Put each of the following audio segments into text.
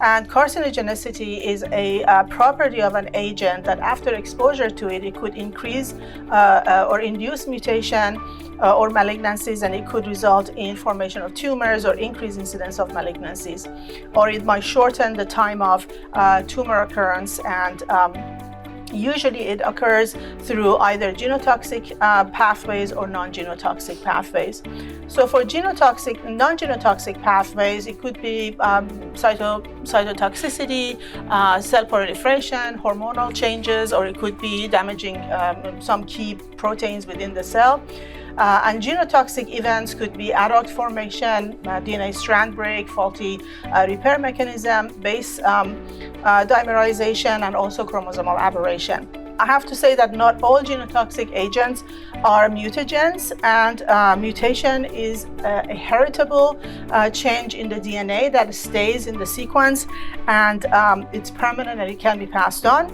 And carcinogenicity is a property of an agent that after exposure to it, it could increase or induce mutation or malignancies, and it could result in formation of tumors or increased incidence of malignancies. Or it might shorten the time of tumor occurrence, and usually it occurs through either genotoxic pathways or non-genotoxic pathways. So for genotoxic, non-genotoxic pathways, it could be cytotoxicity, cell proliferation, hormonal changes, or it could be damaging some key proteins within the cell. And genotoxic events could be adduct formation, DNA strand break, faulty repair mechanism, base dimerization, and also chromosomal aberration. I have to say that not all genotoxic agents are mutagens, and mutation is a heritable change in the DNA that stays in the sequence, and it's permanent and it can be passed on.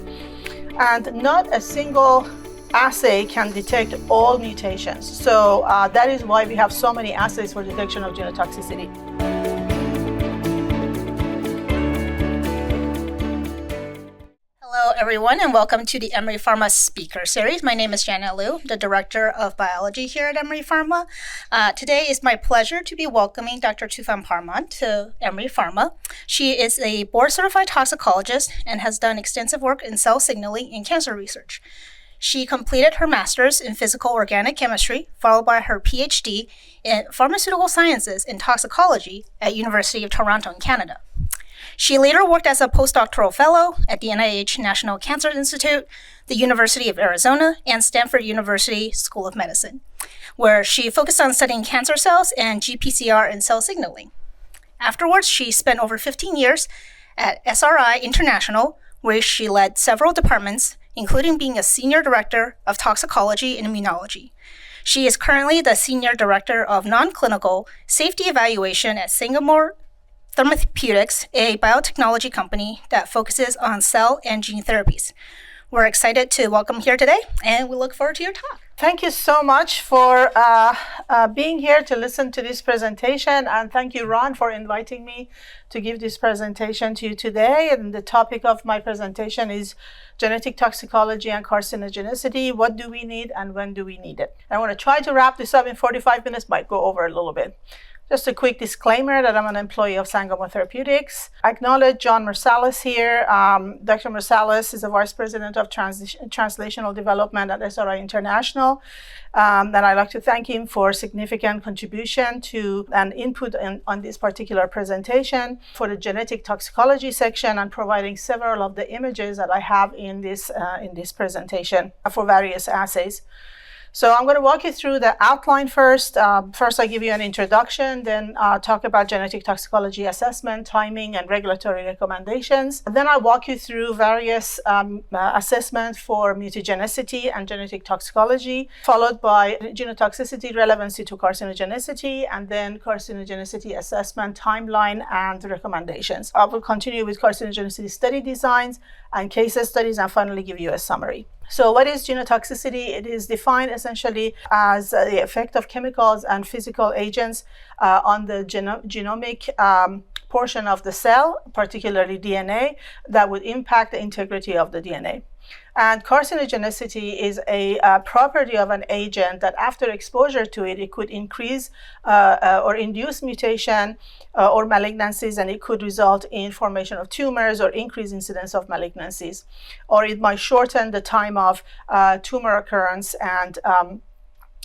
And not a single assay can detect all mutations. So that is why we have so many assays for detection of genotoxicity. Hello, everyone, and welcome to the Emery Pharma Speaker Series. My name is Janet Liu, the Director of Biology here at Emery Pharma. Today is my pleasure to be welcoming Dr. Toufan Parman to Emery Pharma. She is a board-certified toxicologist and has done extensive work in cell signaling in cancer research. She completed her master's in physical organic chemistry, followed by her Ph.D. in Pharmaceutical Sciences and Toxicology at University of Toronto in Canada. She later worked as a post-doctoral fellow at the NIH National Cancer Institute, the University of Arizona, and Stanford University School of Medicine, where she focused on studying cancer cells and GPCR and cell signaling. Afterwards, she spent over 15 years at SRI International, where she led several departments, including being a senior director of toxicology and immunology. She is currently the senior director of non-clinical safety evaluation at Sangamo Therapeutics, a biotechnology company that focuses on cell and gene therapies. We're excited to welcome here today, and we look forward to your talk. Thank you so much for being here to listen to this presentation, and thank you, Ron, for inviting me to give this presentation to you today. And the topic of my presentation is genetic toxicology and carcinogenicity. What do we need and when do we need it? I want to try to wrap this up in 45 minutes, might go over a little bit. Just a quick disclaimer that I'm an employee of Sangamo Therapeutics. I acknowledge John Marsalis here. Dr. Marsalis is the Vice President of Translational Development at SRI International. And I'd like to thank him for significant contribution to and input on this particular presentation for the genetic toxicology section, and providing several of the images that I have in this presentation for various assays. So I'm going to walk you through the outline first. First, I give you an introduction, then talk about genetic toxicology assessment, timing, and regulatory recommendations. And then I'll walk you through various assessments for mutagenicity and genetic toxicology, followed by genotoxicity relevancy to carcinogenicity, and then carcinogenicity assessment, timeline, and recommendations. I will continue with carcinogenicity study designs and case studies, and finally give you a summary. So what is genotoxicity? It is defined essentially as the effect of chemicals and physical agents on the genomic portion of the cell, particularly DNA, that would impact the integrity of the DNA. And carcinogenicity is a property of an agent that after exposure to it, it could increase or induce mutation or malignancies, and it could result in formation of tumors or increased incidence of malignancies. Or it might shorten the time of tumor occurrence, and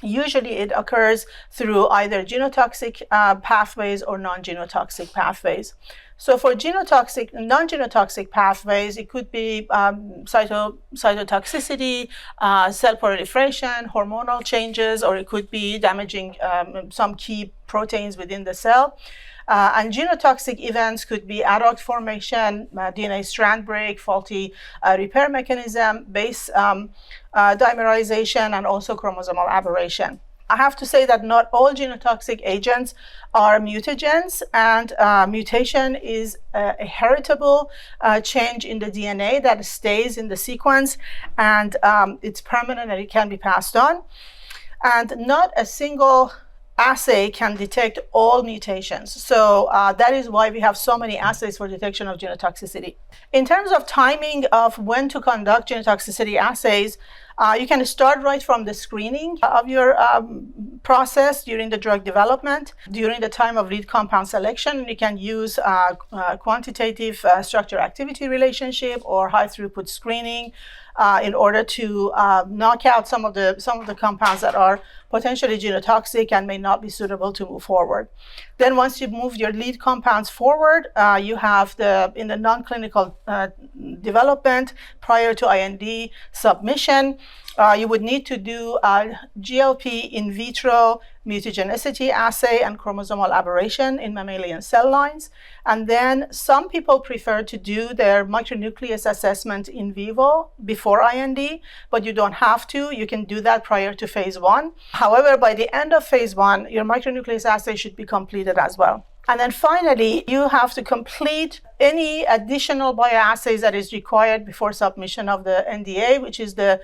usually it occurs through either genotoxic pathways or non-genotoxic pathways. So for genotoxic, non-genotoxic pathways, it could be cytotoxicity, cell proliferation, hormonal changes, or it could be damaging some key proteins within the cell. And genotoxic events could be adduct formation, DNA strand break, faulty repair mechanism, base dimerization, and also chromosomal aberration. I have to say that not all genotoxic agents are mutagens, and mutation is a heritable change in the DNA that stays in the sequence, and it's permanent and it can be passed on. And not a single assay can detect all mutations. So that is why we have so many assays for detection of genotoxicity. In terms of timing of when to conduct genotoxicity assays, you can start right from the screening of your process during the drug development. During the time of lead compound selection, you can use quantitative structure-activity relationship or high-throughput screening in order to knock out some of the compounds that are potentially genotoxic and may not be suitable to move forward. Then once you move your lead compounds forward, you have in the non-clinical development prior to IND submission, you would need to do a GLP in vitro mutagenicity assay and chromosomal aberration in mammalian cell lines. And then some people prefer to do their micronucleus assessment in vivo before IND, but you don't have to. You can do that prior to phase 1. However, by the end of phase 1, your micronucleus assay should be completed as well. And then finally, you have to complete any additional bioassays that is required before submission of the NDA, which is the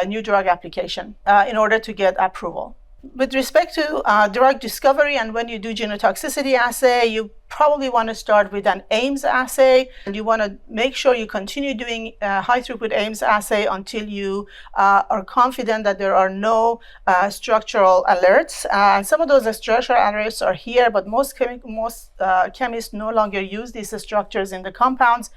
new drug application, in order to get approval. With respect to drug discovery and when you do genotoxicity assay, you probably want to start with an Ames assay, and you want to make sure you continue doing high throughput Ames assay until you are confident that there are no structural alerts. And some of those structural alerts are here, but most chemists no longer use these structures in the compounds.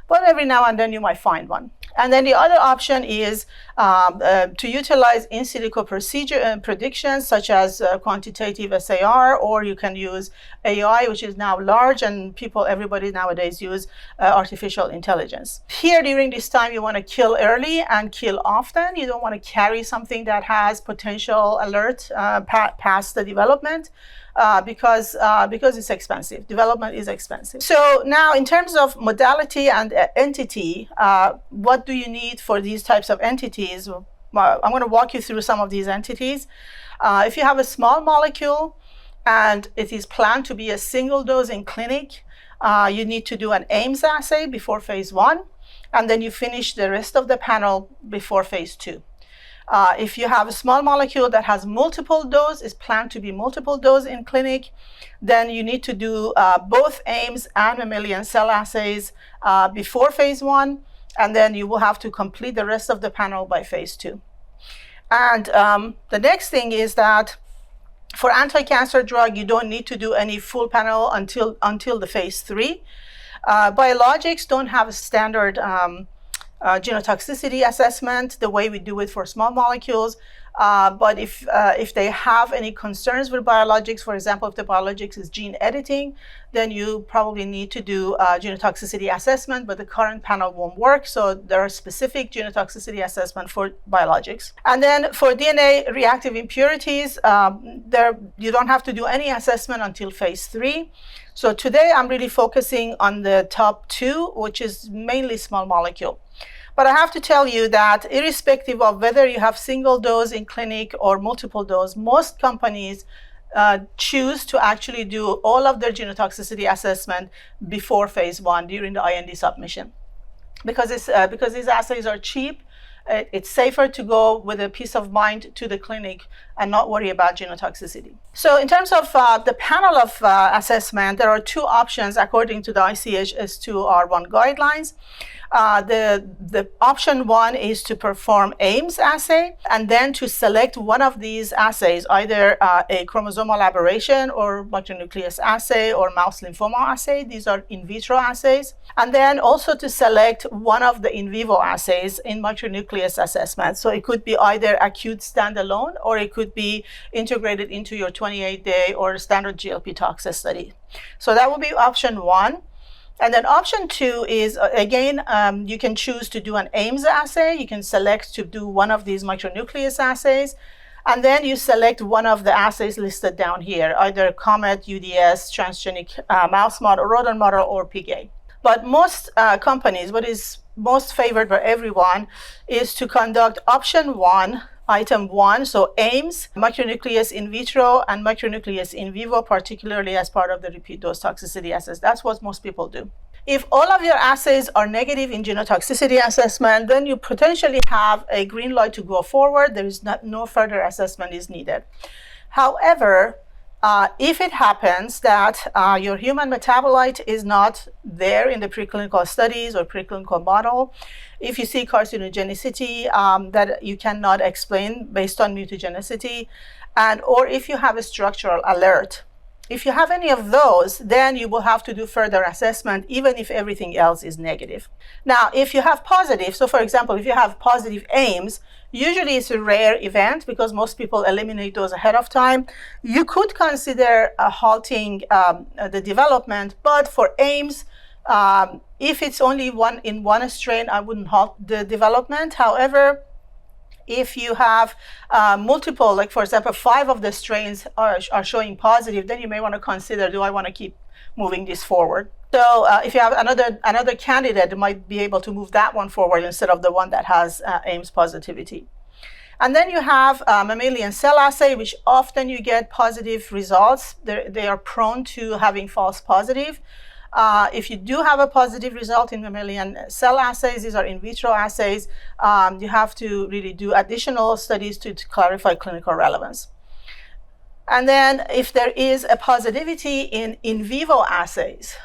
But every now and then you might find one. And then the other option is to utilize in silico procedure predictions, such as quantitative SAR, or you can use AI, which is now large, and everybody nowadays use artificial intelligence. Here, during this time, you want to kill early and kill often. You don't want to carry something that has potential alert past the development. Because it's expensive. Development is expensive. So now, in terms of modality and entity, what do you need for these types of entities? I'm going to walk you through some of these entities. If you have a small molecule and it is planned to be a single dose in clinic, you need to do an Ames assay before phase 1, and then you finish the rest of the panel before phase 2. If you have a small molecule that has multiple dose, is planned to be multiple dose in clinic, then you need to do both Ames and mammalian cell assays before phase 1, and then you will have to complete the rest of the panel by phase 2. And the next thing is that for anti-cancer drug, you don't need to do any full panel until the phase 3. Biologics don't have a standard genotoxicity assessment the way we do it for small molecules. But if they have any concerns with biologics, for example, if the biologics is gene editing, then you probably need to do a genotoxicity assessment, but the current panel won't work. So there are specific genotoxicity assessment for biologics. And then for DNA reactive impurities, you don't have to do any assessment until phase 3. So today I'm really focusing on the top 2, which is mainly small molecule. But I have to tell you that irrespective of whether you have single dose in clinic or multiple dose, most companies choose to actually do all of their genotoxicity assessment before phase 1 during the IND submission. Because these assays are cheap, it's safer to go with a peace of mind to the clinic and not worry about genotoxicity. So in terms of the panel of assessment, there are 2 options according to the ICH S2R1 guidelines. The option 1 is to perform Ames assay and then to select one of these assays, either a chromosomal aberration or micronucleus assay or mouse lymphoma assay. These are in vitro assays. And then also to select one of the in vivo assays in micronucleus assessment. So it could be either acute standalone or it could be integrated into your 28-day or standard GLP tox study. So that would be option 1. And then option 2 is, again, you can choose to do an Ames assay. You can select to do one of these micronucleus assays. And then you select one of the assays listed down here, either COMET, UDS, transgenic mouse model, rodent model, or PIGA. But most companies, what is most favored by everyone, is to conduct option 1, item 1, so Ames, micronucleus in vitro, and micronucleus in vivo, particularly as part of the repeat dose toxicity assay. That's what most people do. If all of your assays are negative in genotoxicity assessment, then you potentially have a green light to go forward. There is no further assessment is needed. However, If it happens that your human metabolite is not there in the preclinical studies or preclinical model, if you see carcinogenicity that you cannot explain based on mutagenicity, or if you have a structural alert, if you have any of those, then you will have to do further assessment, even if everything else is negative. Now, if you have positive, so for example, if you have positive Ames, usually it's a rare event because most people eliminate those ahead of time. You could consider halting the development, but for Ames, if it's only in one strain, I wouldn't halt the development. However, if you have multiple, like for example, 5 of the strains are showing positive, then you may want to consider, do I want to keep moving this forward? So if you have another candidate, you might be able to move that one forward instead of the one that has Ames positivity. And then you have mammalian cell assay, which often you get positive results. They are prone to having false positive. If you do have a positive result in mammalian cell assays, these are in vitro assays, you have to really do additional studies to clarify clinical relevance. And then if there is a positivity in vivo assays,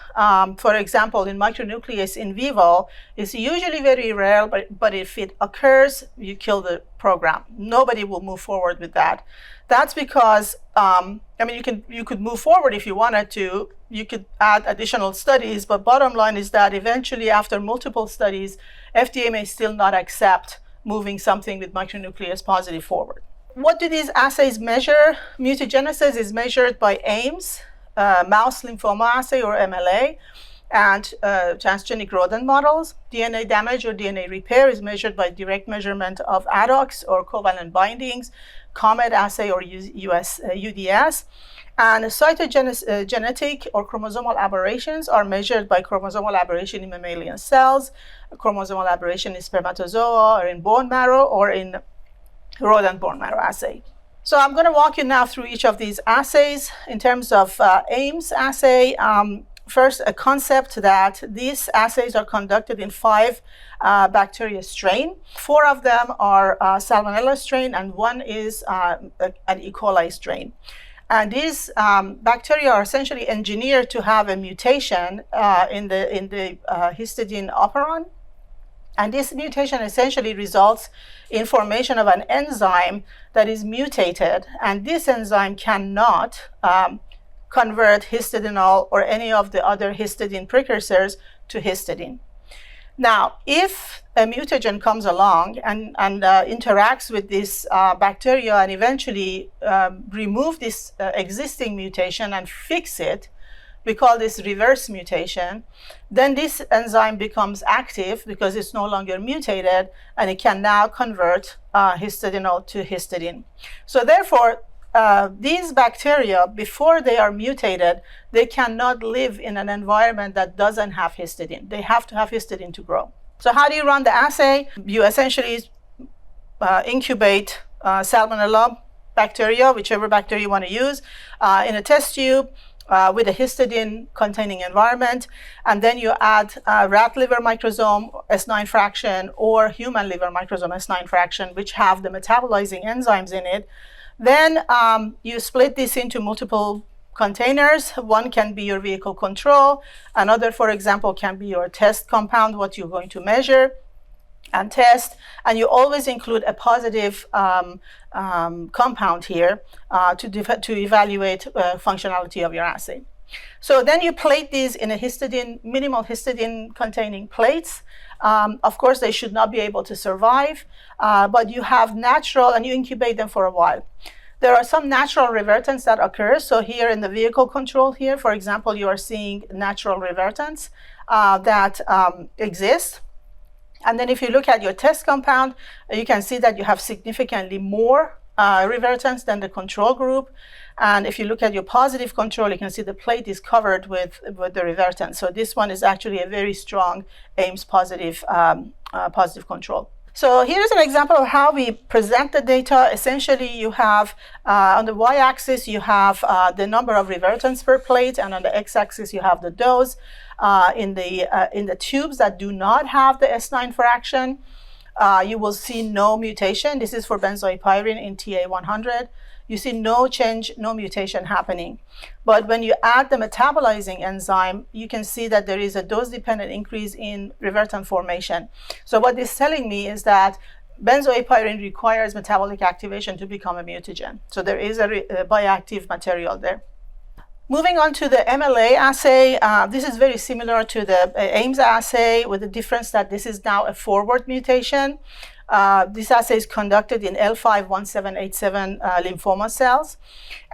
for example, in micronucleus in vivo, it's usually very rare, but if it occurs, you kill the program. Nobody will move forward with that. That's because, you could move forward if you wanted to. You could add additional studies, but bottom line is that eventually, after multiple studies, FDA may still not accept moving something with micronucleus positive forward. What do these assays measure? Mutagenesis is measured by Ames, mouse lymphoma assay or MLA, and transgenic rodent models. DNA damage or DNA repair is measured by direct measurement of adducts or covalent bindings, COMET assay or UDS. And cytogenetic or chromosomal aberrations are measured by chromosomal aberration in mammalian cells, chromosomal aberration in spermatozoa or in bone marrow or in rodent bone marrow assay. So I'm going to walk you now through each of these assays. In terms of Ames assay, first a concept that these assays are conducted in 5 bacteria strain. 4 of them are Salmonella strain and 1 is an E. coli strain. And these bacteria are essentially engineered to have a mutation in the histidine operon. And this mutation essentially results in formation of an enzyme that is mutated. And this enzyme cannot convert histidinol or any of the other histidine precursors to histidine. Now, if a mutagen comes along and interacts with this bacteria and eventually remove this existing mutation and fix it, we call this reverse mutation, then this enzyme becomes active because it's no longer mutated and it can now convert histidinol to histidine. So therefore, these bacteria, before they are mutated, they cannot live in an environment that doesn't have histidine. They have to have histidine to grow. So how do you run the assay? You essentially incubate Salmonella bacteria, whichever bacteria you want to use, in a test tube with a histidine-containing environment, and then you add rat liver microsome S9 fraction or human liver microsome S9 fraction, which have the metabolizing enzymes in it. Then you split this into multiple containers. One can be your vehicle control. Another, for example, can be your test compound, what you're going to measure and test. And you always include a positive compound here to evaluate functionality of your assay. So then you plate these in a minimal histidine containing plates. Of course, they should not be able to survive, but you have natural, and you incubate them for a while. There are some natural revertants that occur. So here in the vehicle control here, for example, you are seeing natural revertants that exist. And then if you look at your test compound, you can see that you have significantly more revertants than the control group. And if you look at your positive control, you can see the plate is covered with the revertants. So this one is actually a very strong Ames positive control. So here's an example of how we present the data. Essentially, you have on the y-axis, you have the number of revertants per plate, and on the x-axis, you have the dose. In the tubes that do not have the S9 fraction, you will see no mutation. This is for benzoypyrene in TA100. you see no change, no mutation happening. But when you add the metabolizing enzyme, you can see that there is a dose-dependent increase in revertant formation. So what this is telling me is that benzoypyrene requires metabolic activation to become a mutagen. So there is a bioactive material there. Moving on to the MLA assay, this is very similar to the Ames assay, with the difference that this is now a forward mutation. This assay is conducted in L5-1787 lymphoma cells.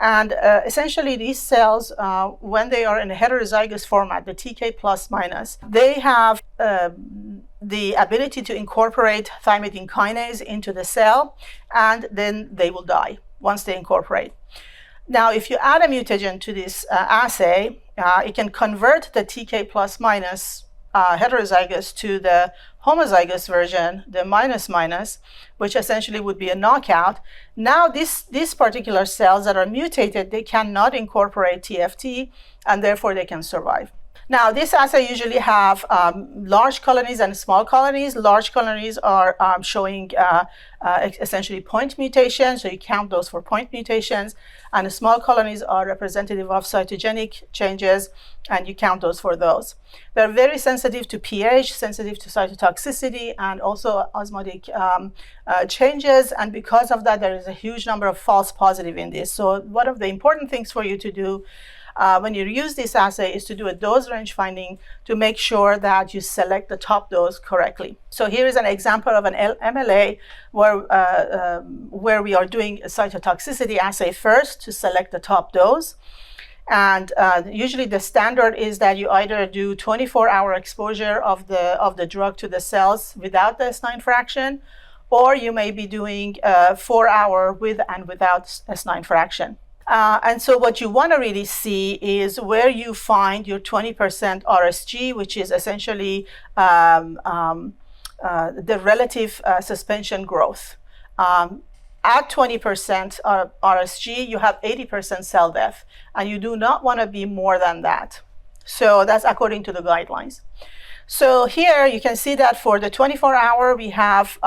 And essentially these cells, when they are in a heterozygous format, the TK plus minus, they have the ability to incorporate thymidine kinase into the cell, and then they will die once they incorporate. Now, if you add a mutagen to this assay, it can convert the TK plus minus heterozygous to the homozygous version, the minus, which essentially would be a knockout. Now, these particular cells that are mutated, they cannot incorporate TFT, and therefore they can survive. Now, this assay usually have large colonies and small colonies. Large colonies are showing essentially point mutations, so you count those for point mutations. And the small colonies are representative of cytogenic changes, and you count those for those. They're very sensitive to pH, sensitive to cytotoxicity, and also osmotic changes. And because of that, there is a huge number of false positive in this. So one of the important things for you to do when you use this assay is to do a dose range finding to make sure that you select the top dose correctly. So here is an example of an MLA where we are doing a cytotoxicity assay first to select the top dose. And usually the standard is that you either do 24-hour exposure of the drug to the cells without the S9 fraction, or you may be doing 4-hour with and without S9 fraction. And so what you want to really see is where you find your 20% RSG, which is essentially the relative suspension growth. At 20% RSG, you have 80% cell death, and you do not want to be more than that. So that's according to the guidelines. So here you can see that for the 24-hour, we have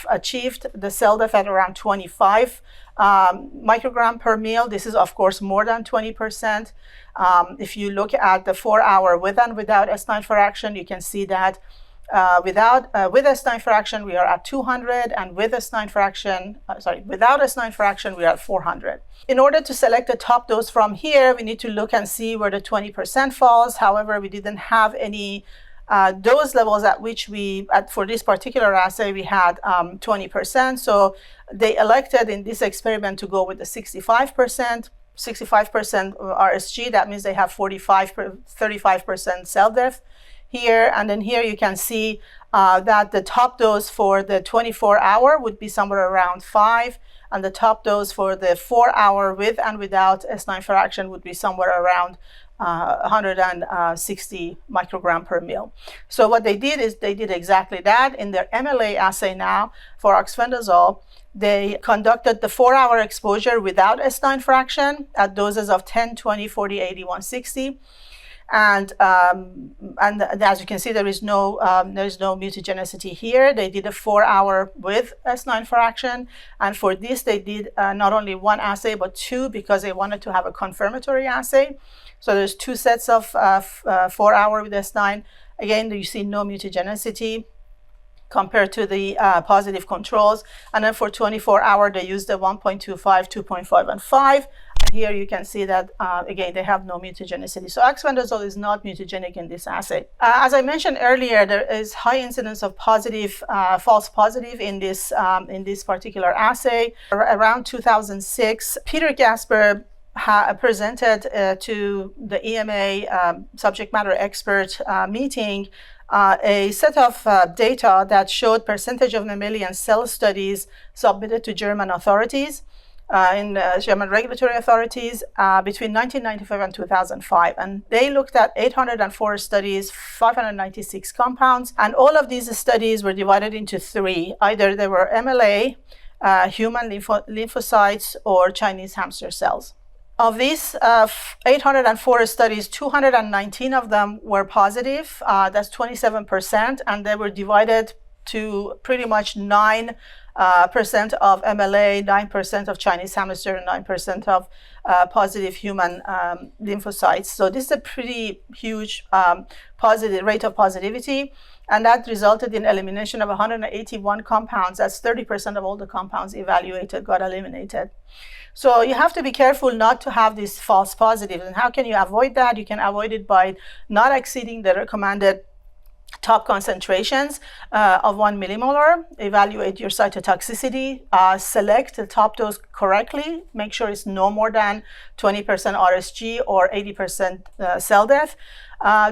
achieved the cell death at around 25 microgram per mil. This is, of course, more than 20%. If you look at the 4-hour with and without S9 fraction, you can see that with S9 fraction, we are at 200, and with S9 fraction, without S9 fraction, we are at 400. In order to select the top dose from here, we need to look and see where the 20% falls. However, we didn't have any dose levels at which for this particular assay, we had 20%. So they elected in this experiment to go with the 65% RSG. That means they have 35% cell death here. And then here you can see that the top dose for the 24-hour would be somewhere around 5. And the top dose for the 4-hour with and without S9 fraction would be somewhere around 160 microgram per mil. So what they did is they did exactly that. In their MLA assay now for oxfendazole, they conducted the 4-hour exposure without S9 fraction at doses of 10, 20, 40, 80, 160. And as you can see, there is no mutagenicity here. They did a 4-hour with S9 fraction, and for this they did not only one assay but two, because they wanted to have a confirmatory assay. So there's two sets of 4-hour with S9. Again, you see no mutagenicity compared to the positive controls. And then for 24-hour, they used the 1.25, 2.5, and 5. And here you can see that, again, they have no mutagenicity. So oxfendazole is not mutagenic in this assay. As I mentioned earlier, there is high incidence of false positive in this particular assay. Around 2006, Peter Gasper presented to the EMA subject matter expert meeting a set of data that showed percentage of mammalian cell studies submitted to German authorities, German regulatory authorities between 1995 and 2005. And they looked at 804 studies, 596 compounds, and all of these studies were divided into three. Either they were MLA, human lymphocytes, or Chinese hamster cells. Of these 804 studies, 219 of them were positive. That's 27%, and they were divided to pretty much 9% of MLA, 9% of Chinese hamster, and 9% of positive human lymphocytes. So this is a pretty huge positive rate of positivity, and that resulted in elimination of 181 compounds. That's 30% of all the compounds evaluated got eliminated. So you have to be careful not to have these false positives. And how can you avoid that? You can avoid it by not exceeding the recommended top concentrations of 1 millimolar. Evaluate your cytotoxicity, select the top dose correctly, make sure it's no more than 20% RSG or 80% cell death.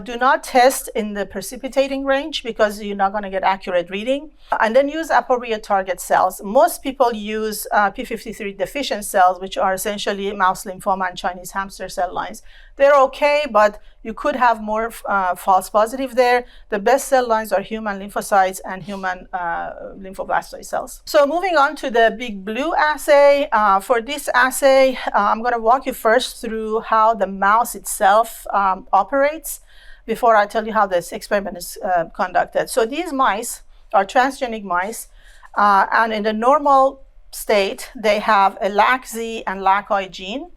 Do not test in the precipitating range because you're not going to get accurate reading. And then use appropriate target cells. Most people use p53 deficient cells, which are essentially mouse lymphoma and Chinese hamster cell lines. They're okay, but you could have more false positive there. The best cell lines are human lymphocytes and human lymphoblastoid cells. So moving on to the Big Blue assay. For this assay, I'm going to walk you first through how the mouse itself operates before I tell you how this experiment is conducted. So these mice are transgenic mice, and in the normal state, they have a LAC-Z and LAC-I gene.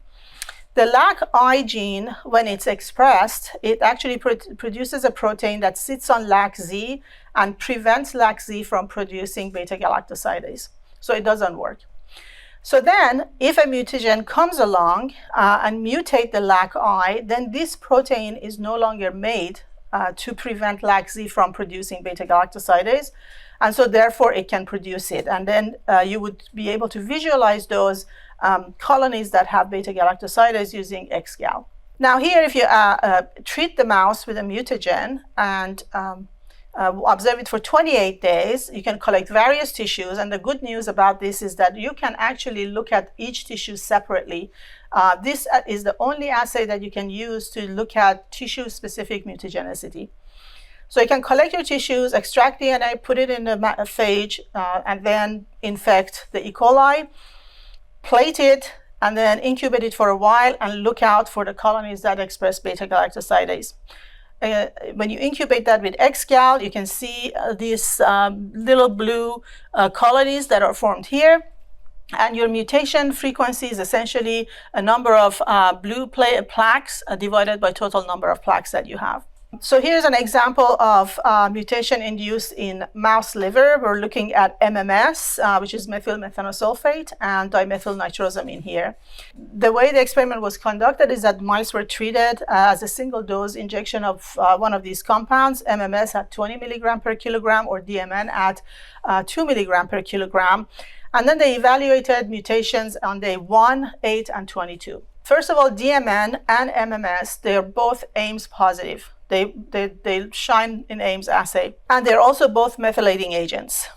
The LAC-I gene, when it's expressed, it actually produces a protein that sits on LAC-Z and prevents LAC-Z from producing beta-galactosidase. So it doesn't work. So then, if a mutagen comes along and mutate the LAC-I, then this protein is no longer made to prevent LAC-Z from producing beta-galactosidase, and so therefore it can produce it. And then you would be able to visualize those colonies that have beta-galactosidase using XGAL. Now here, if you treat the mouse with a mutagen and observe it for 28 days, you can collect various tissues. And the good news about this is that you can actually look at each tissue separately. This is the only assay that you can use to look at tissue-specific mutagenicity. So you can collect your tissues, extract DNA, put it in a phage, and then infect the E. coli, plate it, and then incubate it for a while and look out for the colonies that express beta-galactosidase. When you incubate that with XGAL, you can see these little blue colonies that are formed here. And your mutation frequency is essentially a number of blue plaques divided by total number of plaques that you have. So here's an example of mutation induced in mouse liver. We're looking at MMS, which is methyl methanosulfate, and dimethylnitrosamine here. The way the experiment was conducted is that mice were treated as a single dose injection of one of these compounds, MMS at 20 milligram per kilogram or DMN at 2 milligram per kilogram. And then they evaluated mutations on day 1, 8, and 22. First of all, DMN and MMS, they are both Ames positive. They shine in Ames assay. And they're also both methylating agents.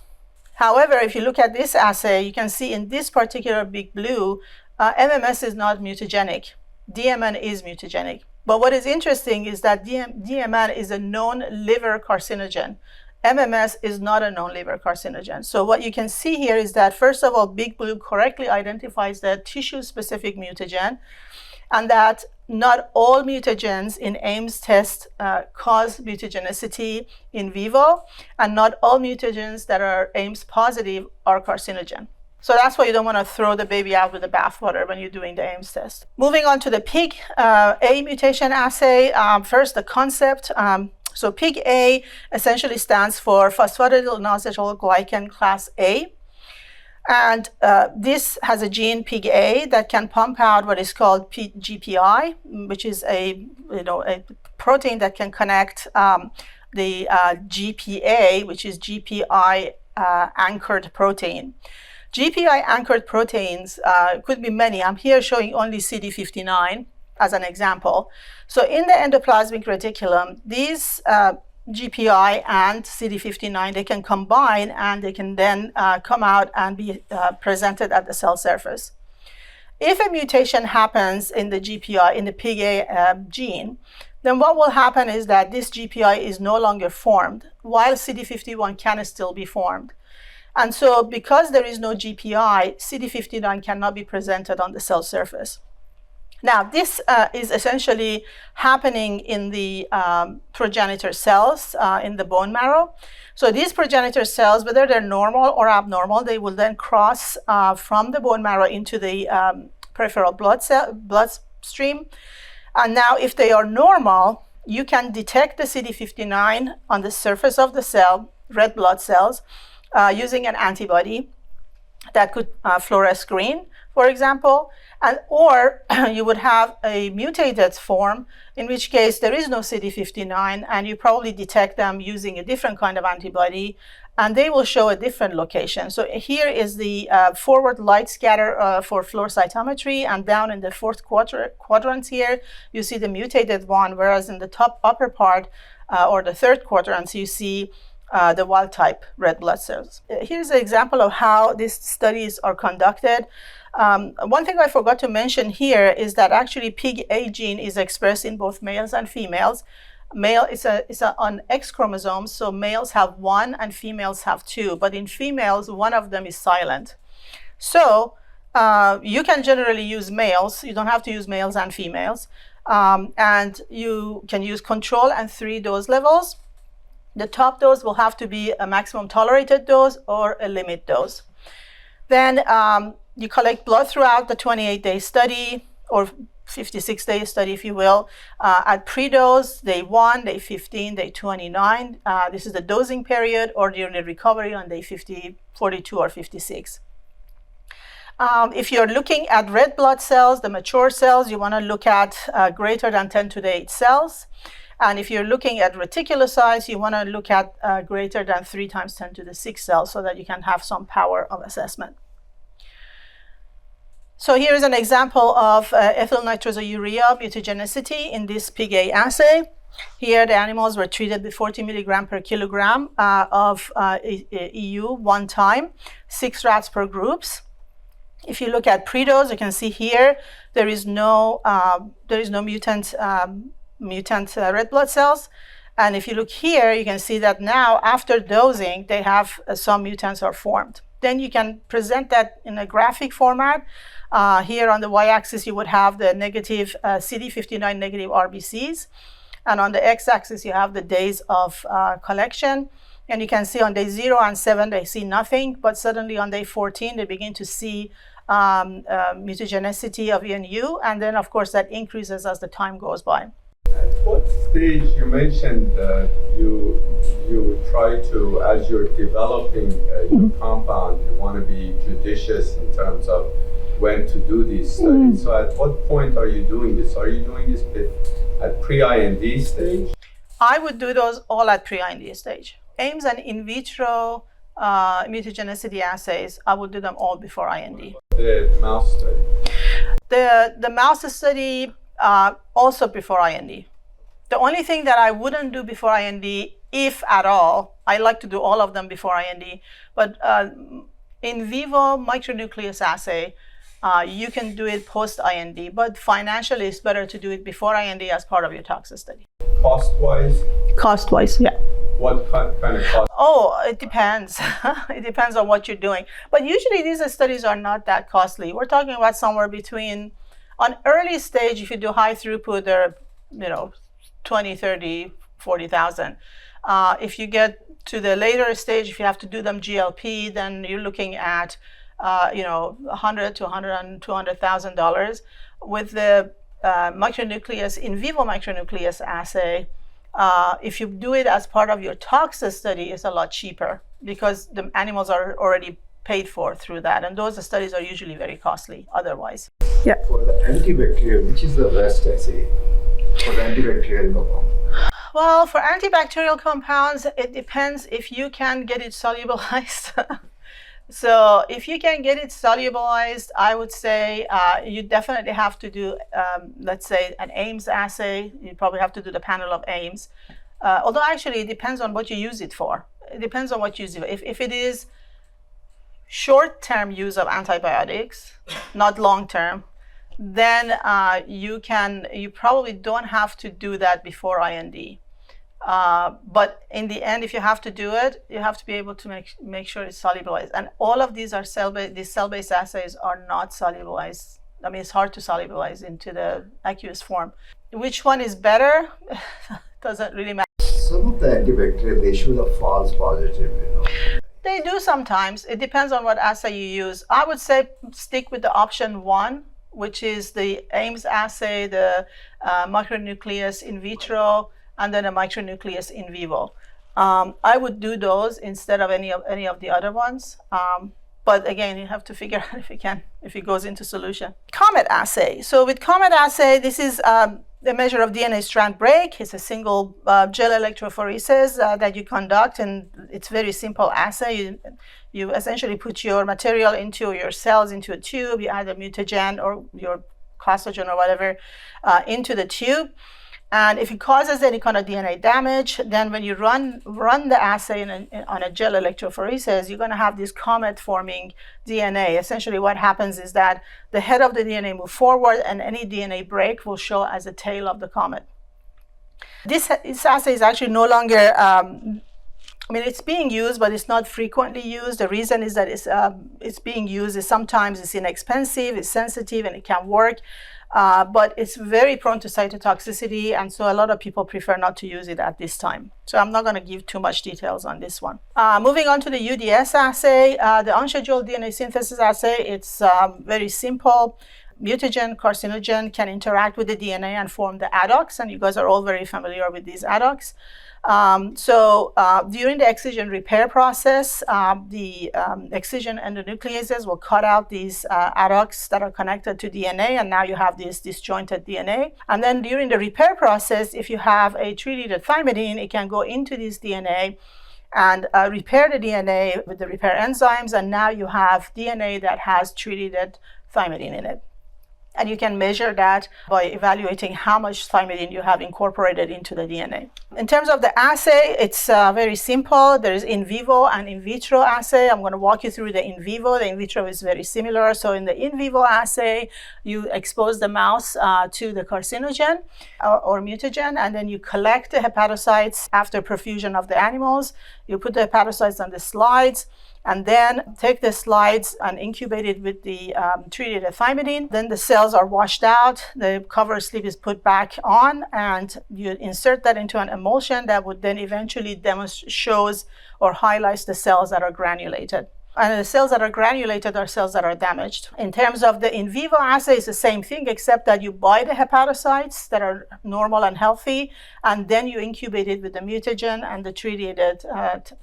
However, if you look at this assay, you can see in this particular Big Blue, MMS is not mutagenic. DMN is mutagenic. But what is interesting is that DMN is a known liver carcinogen. MMS is not a known liver carcinogen. So what you can see here is that, first of all, Big Blue correctly identifies the tissue-specific mutagen, and that not all mutagens in Ames test cause mutagenicity in vivo, and not all mutagens that are Ames positive are carcinogen. So that's why you don't want to throw the baby out with the bathwater when you're doing the Ames test. Moving on to the PIG A mutation assay. First, the concept. So PIG A essentially stands for phosphatidylinositol glycan class A. And this has a gene PIG-A that can pump out what is called GPI, which is a protein that can connect the GPA, which is GPI anchored protein. GPI anchored proteins could be many. I'm here showing only CD59 as an example. So in the endoplasmic reticulum, these GPI and CD59, they can combine and they can then come out and be presented at the cell surface. If a mutation happens in the GPI, in the PIG-A gene, then what will happen is that this GPI is no longer formed, while CD51 can still be formed. And so because there is no GPI, CD59 cannot be presented on the cell surface. Now, this is essentially happening in the progenitor cells in the bone marrow. So these progenitor cells, whether they're normal or abnormal, they will then cross from the bone marrow into the peripheral bloodstream. And now, if they are normal, you can detect the CD59 on the surface of the cell, red blood cells, using an antibody that could fluoresce green, for example, or you would have a mutated form, in which case there is no CD59, and you probably detect them using a different kind of antibody, and they will show a different location. So here is the forward light scatter for flow cytometry, and down in the fourth quadrant here, you see the mutated one, whereas in the top upper part, or the third quadrant, you see the wild type red blood cells. Here's an example of how these studies are conducted. One thing I forgot to mention here is that actually PIG-A gene is expressed in both males and females. Male is on X chromosomes, so males have one and females have two, but in females, one of them is silent. So you can generally use males. You don't have to use males and females. And you can use control and 3 dose levels. The top dose will have to be a maximum tolerated dose or a limit dose. Then you collect blood throughout the 28-day study, or 56-day study, if you will, at pre-dose, day 1, day 15, day 29. This is the dosing period, or during the recovery on day 50, 42, or 56. If you're looking at red blood cells, the mature cells, you want to look at greater than 10 to the 8 cells. And if you're looking at reticulocytes, you want to look at greater than 3 times 10 to the 6 cells, so that you can have some power of assessment. So here is an example of ethyl nitrosourea mutagenicity in this PIG-A assay. Here the animals were treated with 40 milligram per kilogram of EU one time, 6 rats per groups. If you look at pre-dose, you can see here there is no mutant red blood cells. And if you look here, you can see that now after dosing, they have some mutants are formed. Then you can present that in a graphic format. Here on the y-axis, you would have the negative CD59 negative RBCs. And on the x-axis, you have the days of collection. And you can see on day 0 and 7, they see nothing. But suddenly on day 14, they begin to see mutagenicity of ENU. And then, of course, that increases as the time goes by. At what stage, you mentioned you try to, as you're developing your compound, you want to be judicious in terms of when to do these studies. So at what point are you doing this? Are you doing this at pre-IND stage? I would do those all at pre-IND stage. AIMS and in vitro mutagenicity assays, I would do them all before IND. The mouse study? The mouse study, also before IND. The only thing that I wouldn't do before IND, if at all, I like to do all of them before IND, but in vivo micronucleus assay, you can do it post-IND, but financially it's better to do it before IND as part of your toxic study. Cost-wise? Cost-wise, yeah. What kind of cost? Oh, it depends. It depends on what you're doing. But usually these studies are not that costly. We're talking about somewhere between, on early stage, if you do high throughput, they're, 20, 30, 40,000. If you get to the later stage, if you have to do them GLP, then you're looking at, $100 to $200,000. With the micronucleus, in vivo micronucleus assay, if you do it as part of your toxic study, it's a lot cheaper because the animals are already paid for through that. And those studies are usually very costly otherwise. Yeah. For the antibacterial, which is the best assay for the antibacterial compound? Well, for antibacterial compounds, it depends if you can get it solubilized. So if you can get it solubilized, I would say you definitely have to do, let's say, an AIMS assay. You probably have to do the panel of AIMS. Although actually it depends on what you use it for. It depends on what you use it for. If it is short-term use of antibiotics, not long-term, then you probably don't have to do that before IND. But in the end, if you have to do it, you have to be able to make sure it's solubilized. And all of these are cell-based assays are not solubilized I mean, it's hard to solubilize into the aqueous form. Which one is better? Doesn't really matter. Some of the antibacterial, they show the false positive, They do sometimes. It depends on what assay you use. I would say stick with the option 1, which is the Ames assay, the micronucleus in vitro, and then a micronucleus in vivo. I would do those instead of any of the other ones. But again, you have to figure out if it goes into solution. COMET assay. So with COMET assay, this is the measure of DNA strand break. It's a single gel electrophoresis that you conduct, and it's very simple assay. You essentially put your material into your cells into a tube. You add a mutagen or your Carcinogen or whatever into the tube. And if it causes any kind of DNA damage, then when you run the assay on a gel electrophoresis, you're going to have this comet forming DNA. Essentially what happens is that the head of the DNA moves forward and any DNA break will show as a tail of the comet. This assay is actually no longer, it's being used, but it's not frequently used. The reason is that it's being used is sometimes it's inexpensive, it's sensitive, and it can work. But it's very prone to cytotoxicity, and so a lot of people prefer not to use it at this time. So I'm not going to give too much details on this one. Moving on to the UDS assay, the unscheduled DNA synthesis assay, it's very simple. Mutagen, carcinogen can interact with the DNA and form the adducts, and you guys are all very familiar with these adducts. During the excision repair process, the excision endonucleases will cut out these adducts that are connected to DNA, and now you have this disjointed DNA. And then during the repair process, if you have a treated thymidine, it can go into this DNA and repair the DNA with the repair enzymes, and now you have DNA that has treated thymidine in it. And you can measure that by evaluating how much thymidine you have incorporated into the DNA. In terms of the assay, it's very simple. There is in vivo and in vitro assay. I'm going to walk you through the in vivo. The in vitro is very similar. So in the in vivo assay, you expose the mouse to the carcinogen or mutagen, and then you collect the hepatocytes after perfusion of the animals. You put the hepatocytes on the slides, and then take the slides and incubate it with the treated thymidine. Then the cells are washed out, the cover slip is put back on, and you insert that into an emulsion that would then eventually shows or highlights the cells that are granulated. And the cells that are granulated are cells that are damaged. In terms of the in vivo assay, it's the same thing, except that you buy the hepatocytes that are normal and healthy, and then you incubate it with the mutagen and the treated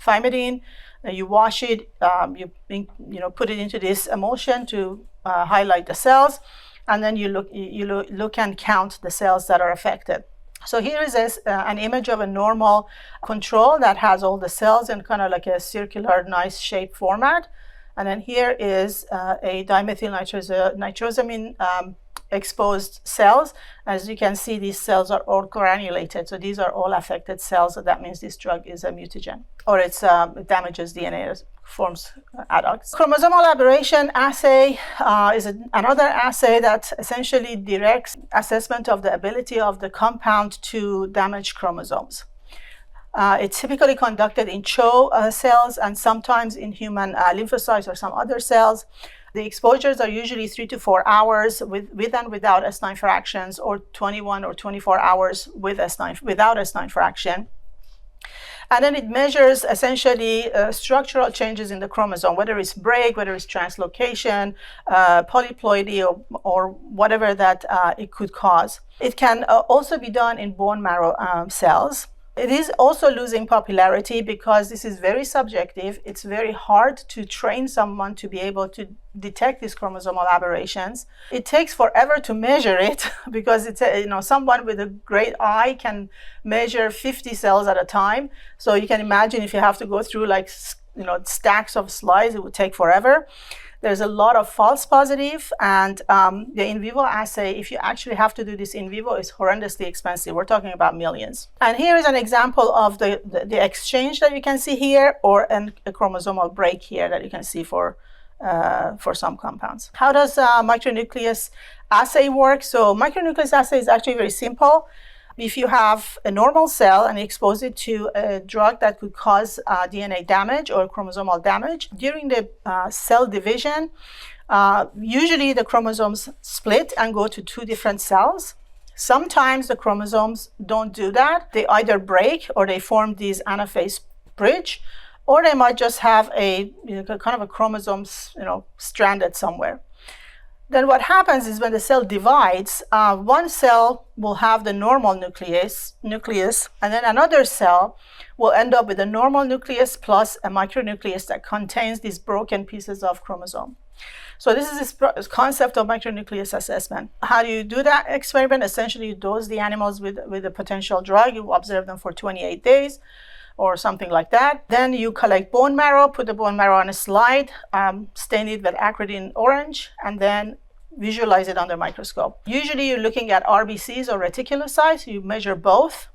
thymidine. You wash it, you put it into this emulsion to highlight the cells, and then you look and count the cells that are affected. So here is an image of a normal control that has all the cells in kind of like a circular, nice shape format. And then here is a dimethyl nitrosamine exposed cells. As you can see, these cells are all granulated. So these are all affected cells. So that means this drug is a mutagen, or it damages DNA, it forms adducts. Chromosomal aberration assay is another assay that essentially directs assessment of the ability of the compound to damage chromosomes. It's typically conducted in CHO cells and sometimes in human lymphocytes or some other cells. The exposures are usually 3 to 4 hours with and without S9 fractions, or 21 or 24 hours with without S9 fraction. And then it measures essentially structural changes in the chromosome, whether it's break, whether it's translocation, polyploidy, or whatever that it could cause. It can also be done in bone marrow cells. It is also losing popularity because this is very subjective. It's very hard to train someone to be able to detect these chromosomal aberrations. It takes forever to measure it because it's someone with a great eye can measure 50 cells at a time. So you can imagine if you have to go through stacks of slides, it would take forever. There's a lot of false positive, and the in vivo assay, if you actually have to do this in vivo, is horrendously expensive. We're talking about millions. And here is an example of the exchange that you can see here, or a chromosomal break here that you can see for some compounds. How does micronucleus assay work? So micronucleus assay is actually very simple. If you have a normal cell and expose it to a drug that could cause DNA damage or chromosomal damage, during the cell division, Usually the chromosomes split and go to two different cells. Sometimes the chromosomes don't do that. They either break or they form these anaphase bridge, or they might just have a kind of a chromosome stranded somewhere. Then what happens is when the cell divides, one cell will have the normal nucleus, and then another cell will end up with a normal nucleus plus a micronucleus that contains these broken pieces of chromosome. So this is this concept of micronucleus assessment. How do you do that experiment? Essentially, you dose the animals with a potential drug. You observe them for 28 days or something like that. Then you collect bone marrow, put the bone marrow on a slide, stain it with acridine orange, and then visualize it under microscope. Usually you're looking at RBCs or reticulocytes. You measure both.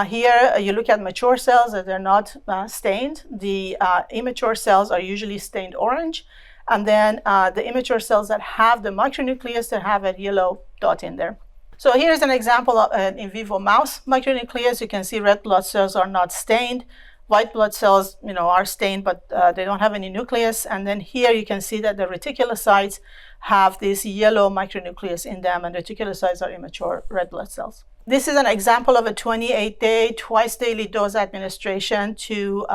Here you look at mature cells that they're not stained. The immature cells are usually stained orange. And then the immature cells that have the micronucleus, that have a yellow dot in there. So here's an example of an in vivo mouse micronucleus. You can see red blood cells are not stained. White blood cells, are stained, but they don't have any nucleus. And then here you can see that the reticulocytes have this yellow micronucleus in them, and reticulocytes are immature red blood cells. This is an example of a 28-day, twice-daily dose administration to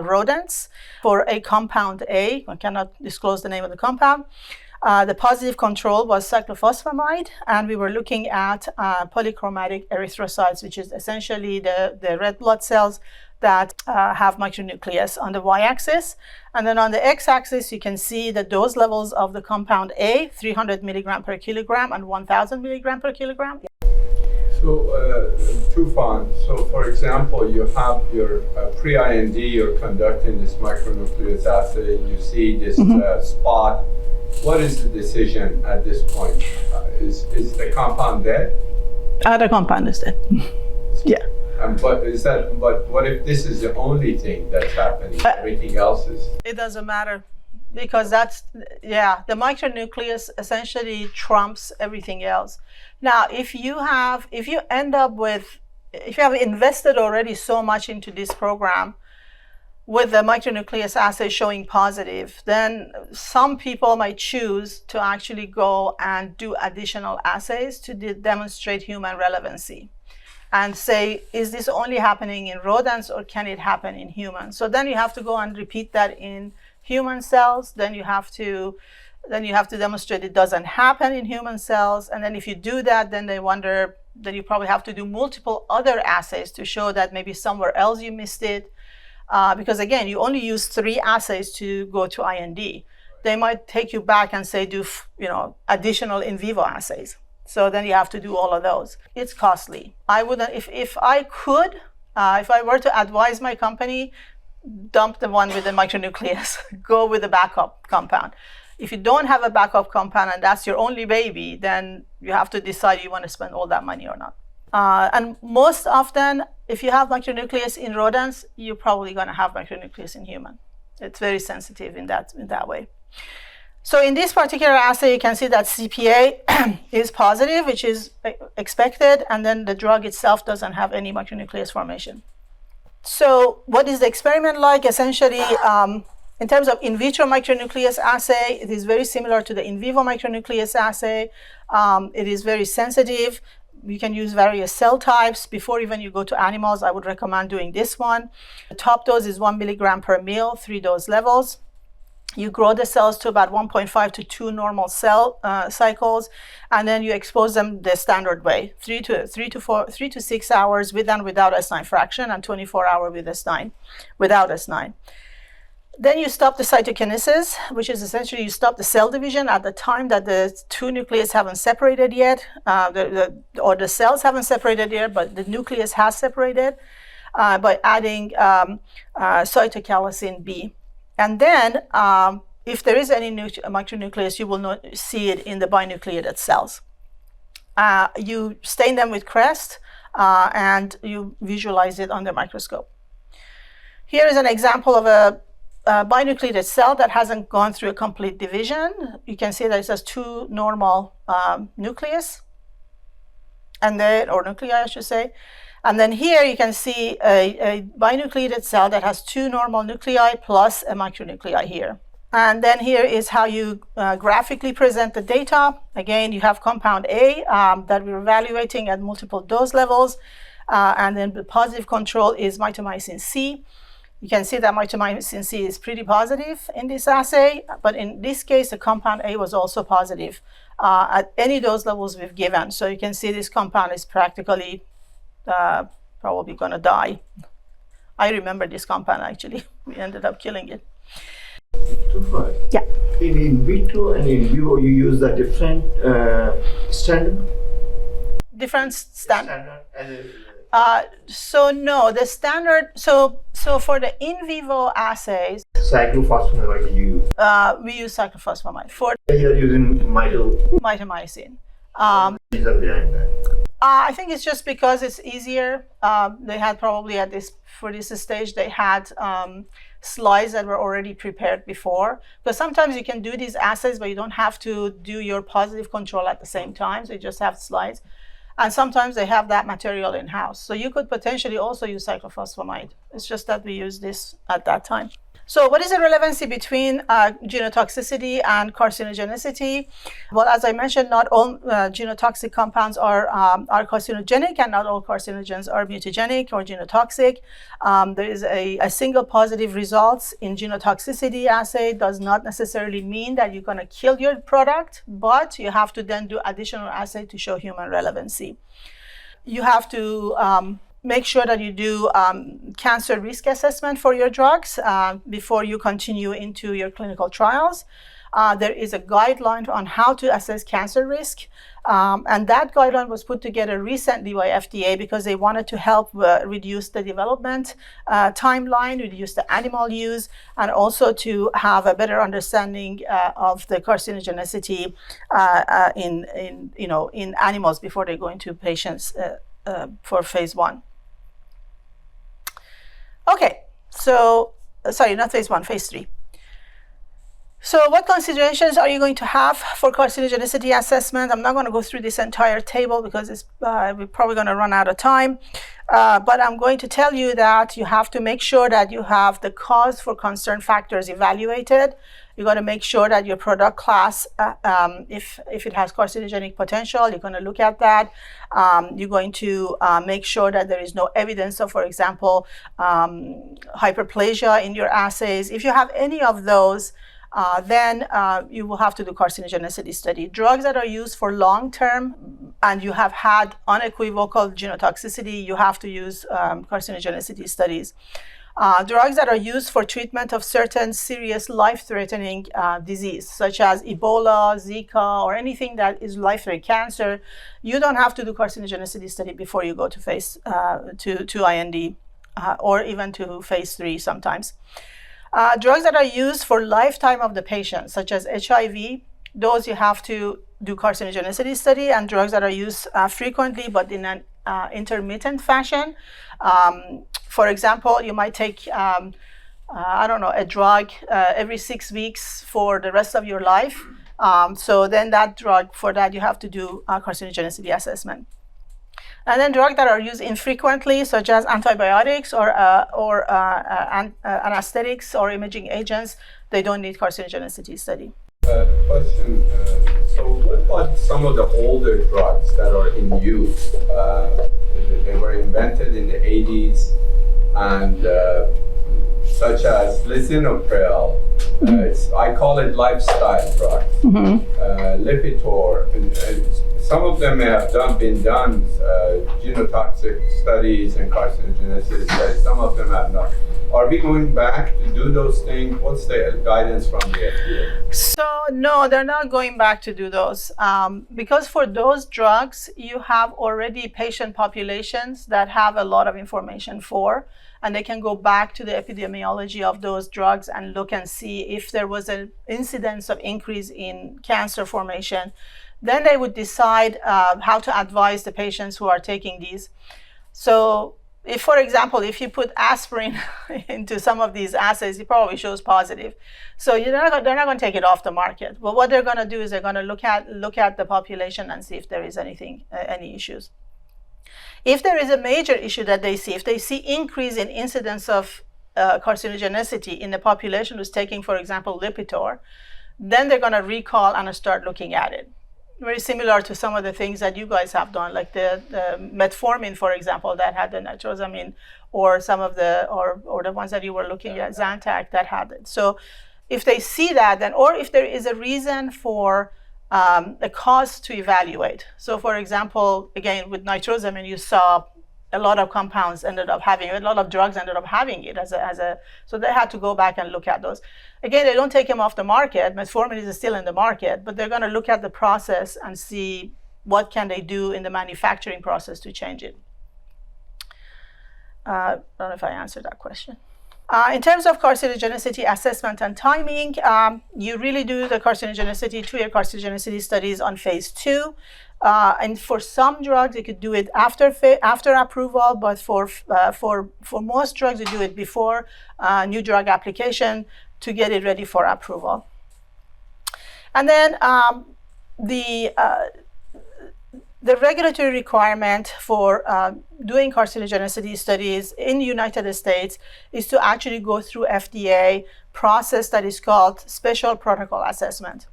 rodents for a compound A. I cannot disclose the name of the compound. The positive control was cyclophosphamide, and we were looking at polychromatic erythrocytes, which is essentially the red blood cells that have micronucleus on the y-axis. And then on the x-axis, you can see the dose levels of the compound A, 300 milligram per kilogram and 1,000 milligram per kilogram. So, Toufan, so for example, you have your pre-IND, you're conducting this micronucleus assay, you see this spot. What is the decision at this point? Is the compound dead? The compound is dead. Yeah. But what if this is the only thing that's happening? Everything else is? It doesn't matter, because the micronucleus essentially trumps everything else. Now, if you have invested already so much into this program with the micronucleus assay showing positive, then some people might choose to actually go and do additional assays to demonstrate human relevancy and say, is this only happening in rodents or can it happen in humans? So then you have to go and repeat that in human cells. Then you have to demonstrate it doesn't happen in human cells. And then if you do that, then they wonder, then you probably have to do multiple other assays to show that maybe somewhere else you missed it. Because again, you only use 3 assays to go to IND. They might take you back and say, do additional in vivo assays. So then you have to do all of those. It's costly. I wouldn't, if I were to advise my company, dump the one with the micronucleus, go with the backup compound. If you don't have a backup compound and that's your only baby, then you have to decide you want to spend all that money or not. And most often, if you have micronucleus in rodents, you're probably going to have micronucleus in human. It's very sensitive in that way. So in this particular assay, you can see that CPA is positive, which is expected, and then the drug itself doesn't have any micronucleus formation. So what is the experiment like? Essentially, in terms of in vitro micronucleus assay, it is very similar to the in vivo micronucleus assay. It is very sensitive. You can use various cell types. Before even you go to animals, I would recommend doing this one. The top dose is 1 milligram per ml, 3 dose levels. You grow the cells to about 1.5 to 2 normal cell cycles, and then you expose them the standard way, 3 to 6 hours with and without S9 fraction, and 24 hours with S9, without S9. Then you stop the cytokinesis, which is essentially you stop the cell division at the time that the 2 nucleus haven't separated yet, or the cells haven't separated yet, but the nucleus has separated by adding cytochalasin B. And then if there is any micronucleus, you will not see it in the binucleated cells. You stain them with CREST and you visualize it under microscope. Here is an example of a binucleated cell that hasn't gone through a complete division. You can see that it has 2 normal nucleus, and then, or nuclei, I should say. And then here you can see a binucleated cell that has 2 normal nuclei plus a micronuclei here. And then here is how you graphically present the data. Again, you have compound A that we're evaluating at multiple dose levels. And then the positive control is mitomycin C. You can see that mitomycin C is pretty positive in this assay, but in this case, the compound A was also positive at any dose levels we've given. So you can see this compound is practically probably going to die. I remember this compound actually. We ended up killing it. Toufan, Yeah. in vitro and in vivo, you use a different standard? Different standard. Standard? So no, the standard. So for the in vivo assays, Cyclophosphamide you use. we use cyclophosphamide for You're using mitomycin. reason behind that. I think it's just because it's easier. They had probably for this stage, they had slides that were already prepared before. Because sometimes you can do these assays, but you don't have to do your positive control at the same time. So you just have slides. And sometimes they have that material in-house. So you could potentially also use cyclophosphamide. It's just that we use this at that time. So what is the relevancy between genotoxicity and carcinogenicity? Well, as I mentioned, not all genotoxic compounds are carcinogenic, and not all carcinogens are mutagenic or genotoxic. There is a single positive results in genotoxicity assay does not necessarily mean that you're going to kill your product, but you have to then do additional assay to show human relevancy. You have to make sure that you do cancer risk assessment for your drugs before you continue into your clinical trials. There is a guideline on how to assess cancer risk, and that guideline was put together recently by FDA because they wanted to help reduce the development timeline, reduce the animal use, and also to have a better understanding of the carcinogenicity in animals before they go into patients for phase 1. Okay, so, sorry, not phase 1, phase 3. So what considerations are you going to have for carcinogenicity assessment? I'm not going to go through this entire table because we're probably going to run out of time. But I'm going to tell you that you have to make sure that you have the cause for concern factors evaluated. You're going to make sure that your product class, if it has carcinogenic potential, you're going to look at that. You're going to make sure that there is no evidence of, for example, hyperplasia in your assays. If you have any of those, then you will have to do carcinogenicity study. Drugs that are used for long-term and you have had unequivocal genotoxicity, you have to use carcinogenicity studies. Drugs that are used for treatment of certain serious life-threatening disease, such as Ebola, Zika, or anything that is life-threatening cancer, you don't have to do carcinogenicity study before you go to phase to IND or even to phase 3 sometimes. Drugs that are used for lifetime of the patient, such as HIV, those you have to do carcinogenicity study, and drugs that are used frequently but in an intermittent fashion. For example, you might take, a drug every 6 weeks for the rest of your life. So then that drug, for that you have to do a carcinogenicity assessment. And then drugs that are used infrequently, such as antibiotics or anesthetics or imaging agents, they don't need carcinogenicity study. Question. So what about some of the older drugs that are in use? They were invented in the 80s, and such as lisinopril. I call it lifestyle drugs. Lipitor. And some of them have been done genotoxic studies and carcinogenicity studies. Some of them have not. Are we going back to do those things? What's the guidance from the FDA? So no, they're not going back to do those because for those drugs, you have already patient populations that have a lot of information for, and they can go back to the epidemiology of those drugs and look and see if there was an incidence of increase in cancer formation. Then they would decide how to advise the patients who are taking these. So if, for example, if you put aspirin into some of these assays, it probably shows positive. So they're not going to take it off the market. But what they're going to do is they're going to look at the population and see if there is any issues. If there is a major issue that they see, if they see increase in incidence of carcinogenicity in the population who's taking, for example, Lipitor, then they're going to recall and start looking at it. Very similar to some of the things that you guys have done, like the metformin, for example, that had the nitrosamine, or some of the or the ones that you were looking at, Zantac, that had it. So if they see that, then, or if there is a reason for a cause to evaluate. So for example, again, with nitrosamine, you saw a lot of compounds ended up having it, a lot of drugs ended up having it so they had to go back and look at those. Again, they don't take them off the market. Metformin is still in the market, but they're going to look at the process and see what can they do in the manufacturing process to change it. I don't know if I answered that question. In terms of carcinogenicity assessment and timing, you really do the carcinogenicity, 2-year carcinogenicity studies on phase 2. And for some drugs, you could do it after approval, but for most drugs, you do it before new drug application to get it ready for approval. And then the regulatory requirement for doing carcinogenicity studies in the United States is to actually go through FDA process that is called Special Protocol Assessment.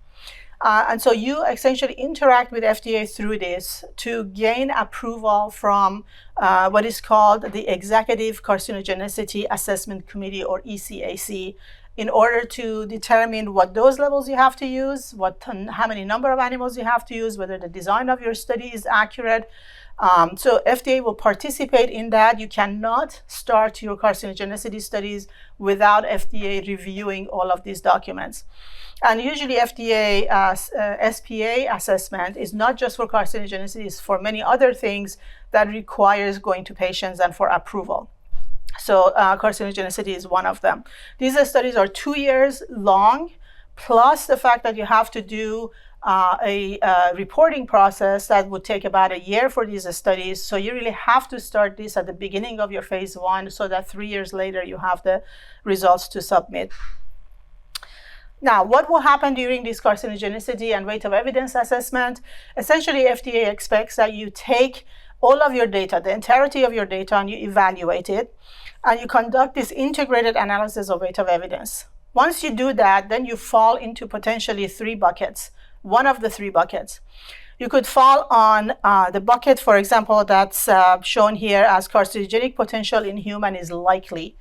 And so you essentially interact with FDA through this to gain approval from what is called the Executive Carcinogenicity Assessment Committee, or ECAC, in order to determine what dose levels you have to use, how many number of animals you have to use, whether the design of your study is accurate. So FDA will participate in that. You cannot start your carcinogenicity studies without FDA reviewing all of these documents. And usually FDA SPA assessment is not just for carcinogenicity, it's for many other things that requires going to patients and for approval. So carcinogenicity is one of them. These studies are 2 years long, plus the fact that you have to do a reporting process that would take about a year for these studies. So you really have to start this at the beginning of your phase 1 so that 3 years later you have the results to submit. Now, what will happen during this carcinogenicity and weight of evidence assessment? Essentially, FDA expects that you take all of your data, the entirety of your data, and you evaluate it, and you conduct this integrated analysis of weight of evidence. Once you do that, then you fall into potentially 3 buckets, one of the 3 buckets. You could fall on the bucket, for example, that's shown here as carcinogenic potential in human is likely.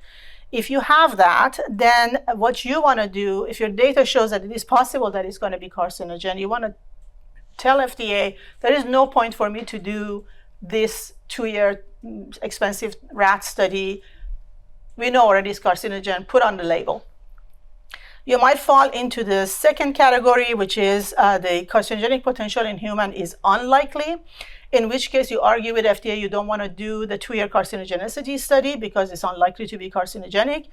If you have that, then what you want to do, if your data shows that it is possible that it's going to be carcinogen, you want to tell FDA there is no point for me to do this 2-year expensive rat study. We know already it's carcinogen, put on the label. You might fall into the second category, which is the carcinogenic potential in human is unlikely, in which case you argue with FDA you don't want to do the 2-year carcinogenicity study because it's unlikely to be carcinogenic.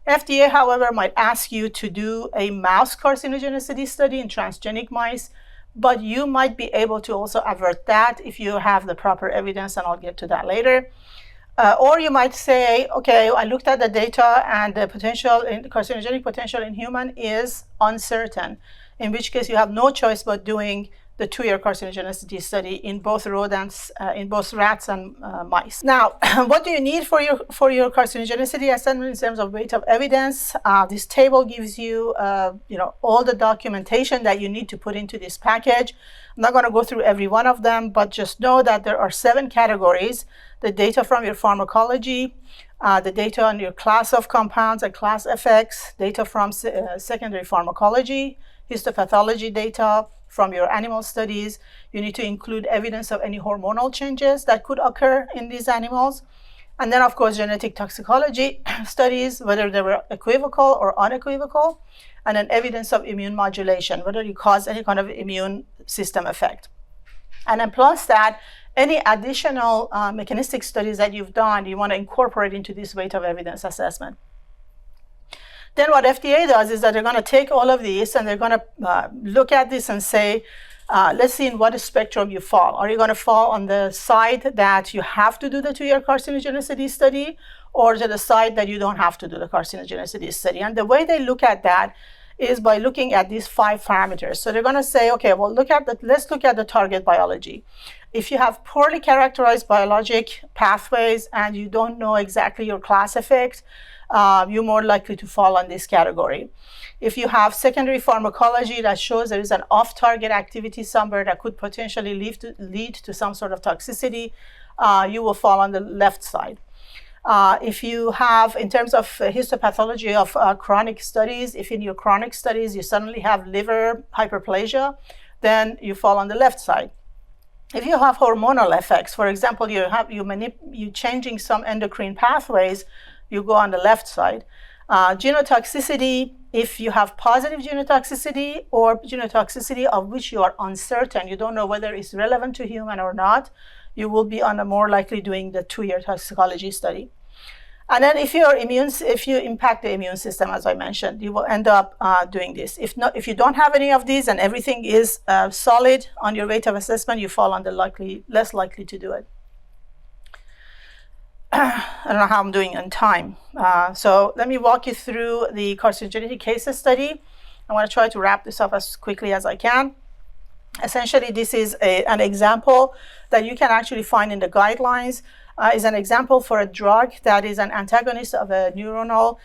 FDA, however, might ask you to do a mouse carcinogenicity study in transgenic mice, but you might be able to also avert that if you have the proper evidence, and I'll get to that later. Or you might say, okay, I looked at the data and the carcinogenic potential in human is uncertain, in which case you have no choice but doing the 2-year carcinogenicity study in both rodents, in both rats and mice. Now, what do you need for your carcinogenicity assessment in terms of weight of evidence? This table gives you, all the documentation that you need to put into this package. I'm not going to go through every one of them, but just know that there are 7 categories: the data from your pharmacology, the data on your class of compounds and class effects, data from secondary pharmacology, histopathology data from your animal studies. You need to include evidence of any hormonal changes that could occur in these animals. And then, of course, genetic toxicology studies, whether they were equivocal or unequivocal, and then evidence of immune modulation, whether you cause any kind of immune system effect. And then plus that, any additional mechanistic studies that you've done, you want to incorporate into this weight of evidence assessment. Then what FDA does is that they're going to take all of these and they're going to look at this and say, let's see in what spectrum you fall. Are you going to fall on the side that you have to do the 2-year carcinogenicity study, or to the side that you don't have to do the carcinogenicity study? And the way they look at that is by looking at these 5 parameters. So they're going to say, okay, well, let's look at the target biology. If you have poorly characterized biologic pathways and you don't know exactly your class effect, you're more likely to fall on this category. If you have secondary pharmacology that shows there is an off-target activity somewhere that could potentially lead to some sort of toxicity, you will fall on the left side. If you have, in terms of histopathology of chronic studies, if in your chronic studies you suddenly have liver hyperplasia, then you fall on the left side. If you have hormonal effects, for example, you're changing some endocrine pathways, you go on the left side. Genotoxicity, if you have positive genotoxicity or genotoxicity of which you are uncertain, you don't know whether it's relevant to human or not, you will be on a more likely doing the 2-year toxicology study. And then if you impact the immune system, as I mentioned, you will end up doing this. If you don't have any of these and everything is solid on your rate of assessment, you fall on the less likely to do it. I don't know how I'm doing on time. So let me walk you through the carcinogenicity cases study. I want to try to wrap this up as quickly as I can. Essentially, this is an example that you can actually find in the guidelines. Is an example for a drug that is an antagonist of a neuronal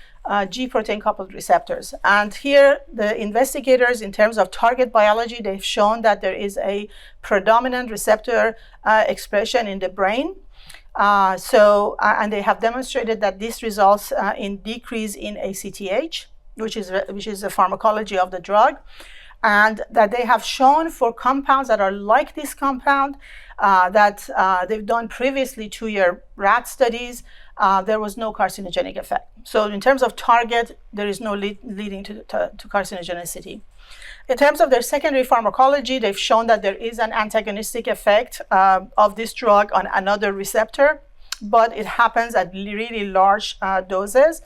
G protein coupled receptors. And here the investigators, in terms of target biology, they've shown that there is a predominant receptor expression in the brain. And they have demonstrated that this results in decrease in ACTH, which is the pharmacology of the drug. And that they have shown for compounds that are like this compound, that they've done previously 2-year rat studies, there was no carcinogenic effect. So in terms of target, there is no leading to carcinogenicity. In terms of their secondary pharmacology, they've shown that there is an antagonistic effect of this drug on another receptor, but it happens at really large doses.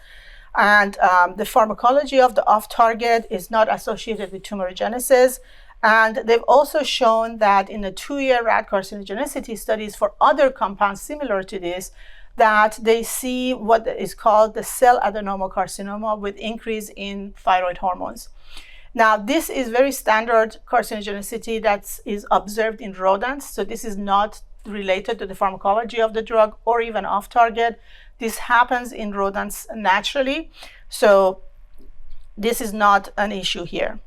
And the pharmacology of the off-target is not associated with tumorigenesis. And they've also shown that in the 2-year rat carcinogenicity studies for other compounds similar to this, that they see what is called the cell adenoma carcinoma with increase in thyroid hormones. Now, this is very standard carcinogenicity that is observed in rodents. So this is not related to the pharmacology of the drug or even off-target. This happens in rodents naturally. So this is not an issue here.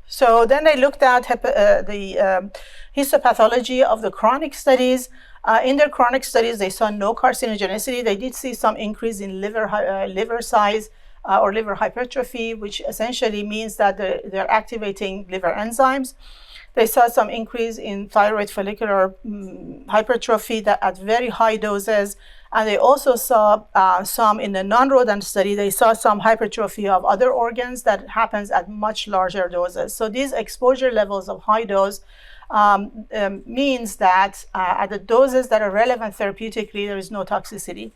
So then they looked at the histopathology of the chronic studies. In their chronic studies, they saw no carcinogenicity. They did see some increase in liver size or liver hypertrophy, which essentially means that they're activating liver enzymes. They saw some increase in thyroid follicular hypertrophy at very high doses. And they also saw some in the non-rodent study, they saw some hypertrophy of other organs that happens at much larger doses. So these exposure levels of high dose means that at the doses that are relevant therapeutically, there is no toxicity.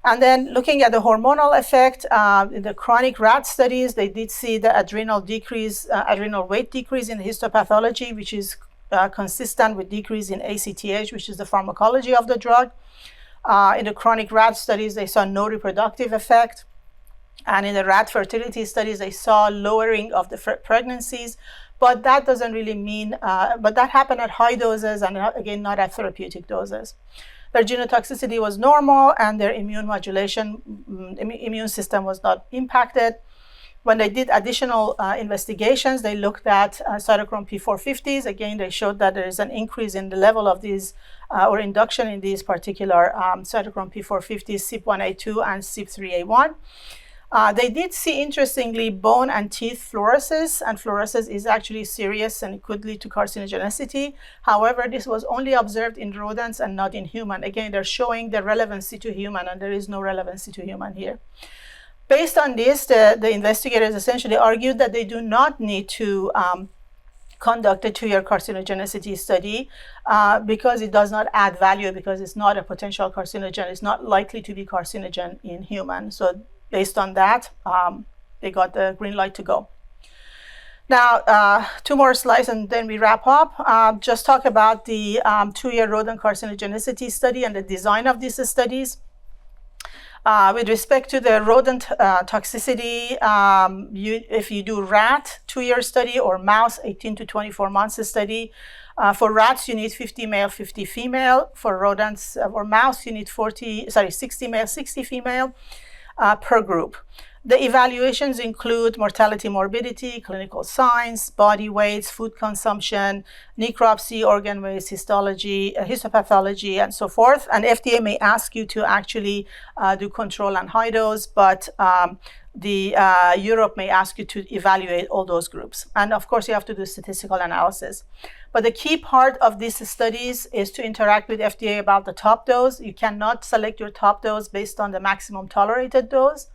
And then looking at the hormonal effect, in the chronic rat studies, they did see the adrenal weight decrease in the histopathology, which is consistent with decrease in ACTH, which is the pharmacology of the drug. In the chronic rat studies, they saw no reproductive effect. And in the rat fertility studies, they saw lowering of the pregnancies. But that doesn't really mean, but that happened at high doses and again, not at therapeutic doses. Their genotoxicity was normal and their immune system was not impacted. When they did additional investigations, they looked at cytochrome P450s. Again, they showed that there is an increase in the level of these or induction in these particular cytochrome P450s, CYP1A2 and CYP3A1. They did see, interestingly, bone and teeth fluorosis, and fluorosis is actually serious and it could lead to carcinogenicity. However, this was only observed in rodents and not in human. Again, they're showing the relevancy to human, and there is no relevancy to human here. Based on this, the investigators essentially argued that they do not need to conduct a 2-year carcinogenicity study because it does not add value, because it's not a potential carcinogen. It's not likely to be carcinogen in human. So based on that, they got the green light to go. Now, 2 more slides and then we wrap up. Just talk about the 2-year rodent carcinogenicity study and the design of these studies. With respect to the rodent toxicity, if you do rat 2-year study or mouse 18 to 24 months study, for rats you need 50 male, 50 female. For rodents or mouse you need 60 male, 60 female. per group. The evaluations include mortality, morbidity, clinical signs, body weights, food consumption, necropsy, organ waste, histology, histopathology, and so forth. And FDA may ask you to actually do control and high dose, but Europe may ask you to evaluate all those groups. And of course, you have to do statistical analysis. But the key part of these studies is to interact with FDA about the top dose. You cannot select your top dose based on the maximum tolerated dose.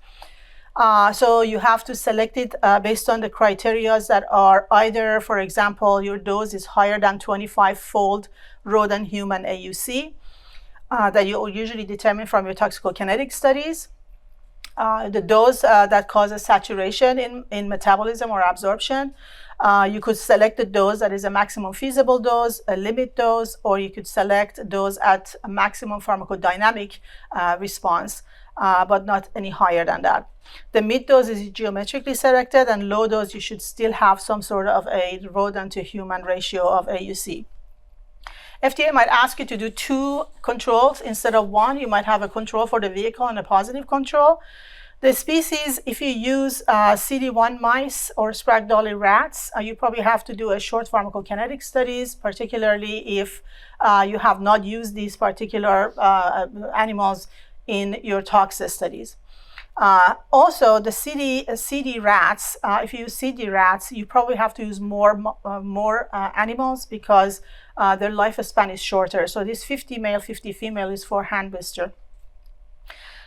So you have to select it based on the criteria that are either, for example, your dose is higher than 25-fold rodent human AUC that you usually determine from your toxicokinetic studies. The dose that causes saturation in metabolism or absorption. You could select a dose that is a maximum feasible dose, a limit dose, or you could select a dose at a maximum pharmacodynamic response, but not any higher than that. The mid dose is geometrically selected, and low dose you should still have some sort of a rodent to human ratio of AUC. FDA might ask you to do 2 controls instead of 1. You might have a control for the vehicle and a positive control. The species, if you use CD1 mice or Sprague-Dawley rats, you probably have to do a short pharmacokinetic studies, particularly if you have not used these particular animals in your tox studies. Also, the CD rats, if you use CD rats, you probably have to use more animals because their lifespan is shorter. So this 50 male, 50 female is for hand blister.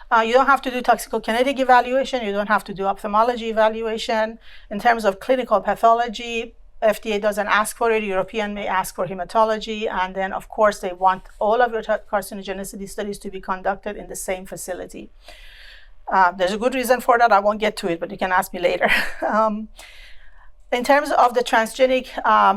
You don't have to do toxicokinetic evaluation. You don't have to do ophthalmology evaluation. In terms of clinical pathology, FDA doesn't ask for it. European may ask for hematology. And then, of course, they want all of your carcinogenicity studies to be conducted in the same facility. There's a good reason for that. I won't get to it, but you can ask me later. In terms of the transgenic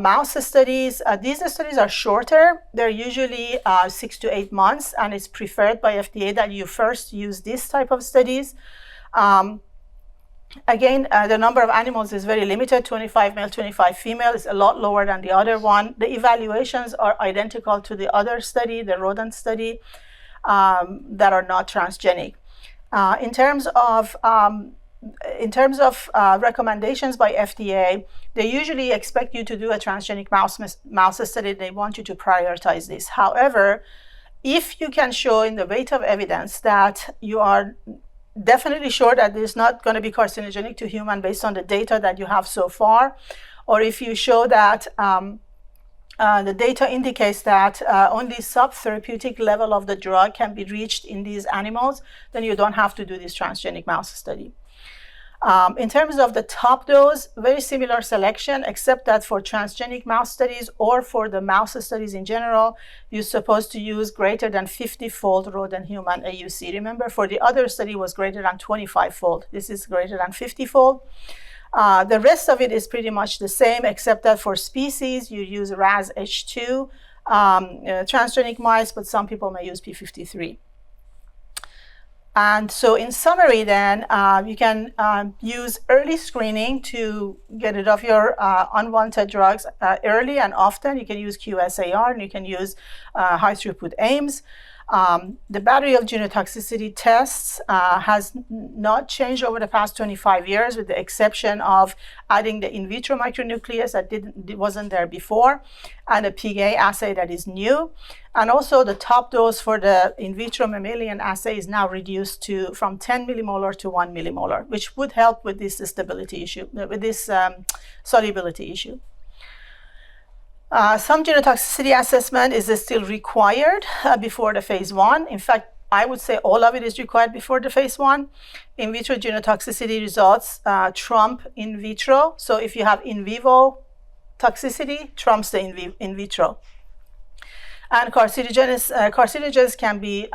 mouse studies, these studies are shorter. They're usually 6 to 8 months, and it's preferred by FDA that you first use this type of studies. Again, the number of animals is very limited, 25 male, 25 female. It's a lot lower than the other one. The evaluations are identical to the other study, the rodent study, that are not transgenic. In terms of recommendations by FDA, they usually expect you to do a transgenic mouse study. They want you to prioritize this. However, if you can show in the weight of evidence that you are definitely sure that it's not going to be carcinogenic to human based on the data that you have so far, or if you show that the data indicates that only subtherapeutic level of the drug can be reached in these animals, then you don't have to do this transgenic mouse study. In terms of the top dose, very similar selection, except that for transgenic mouse studies or for the mouse studies in general, you're supposed to use greater than 50-fold rodent human AUC. Remember, for the other study was greater than 25-fold. This is greater than 50-fold. The rest of it is pretty much the same, except that for species, you use RAS-H2 transgenic mice, but some people may use P53. And so in summary then, you can use early screening to get rid of your unwanted drugs early and often. You can use QSAR, and you can use high throughput AIMS. The battery of genotoxicity tests has not changed over the past 25 years, with the exception of adding the in vitro micronucleus that wasn't there before, and a PGA assay that is new. And also the top dose for the in vitro mammalian assay is now reduced from 10 millimolar to 1 millimolar, which would help with this stability issue, with this solubility issue. Some genotoxicity assessment is still required before the phase 1. In fact, I would say all of it is required before the phase 1. In vitro genotoxicity results trump in vitro. So if you have in vivo toxicity, trumps the in vitro. And carcinogens can be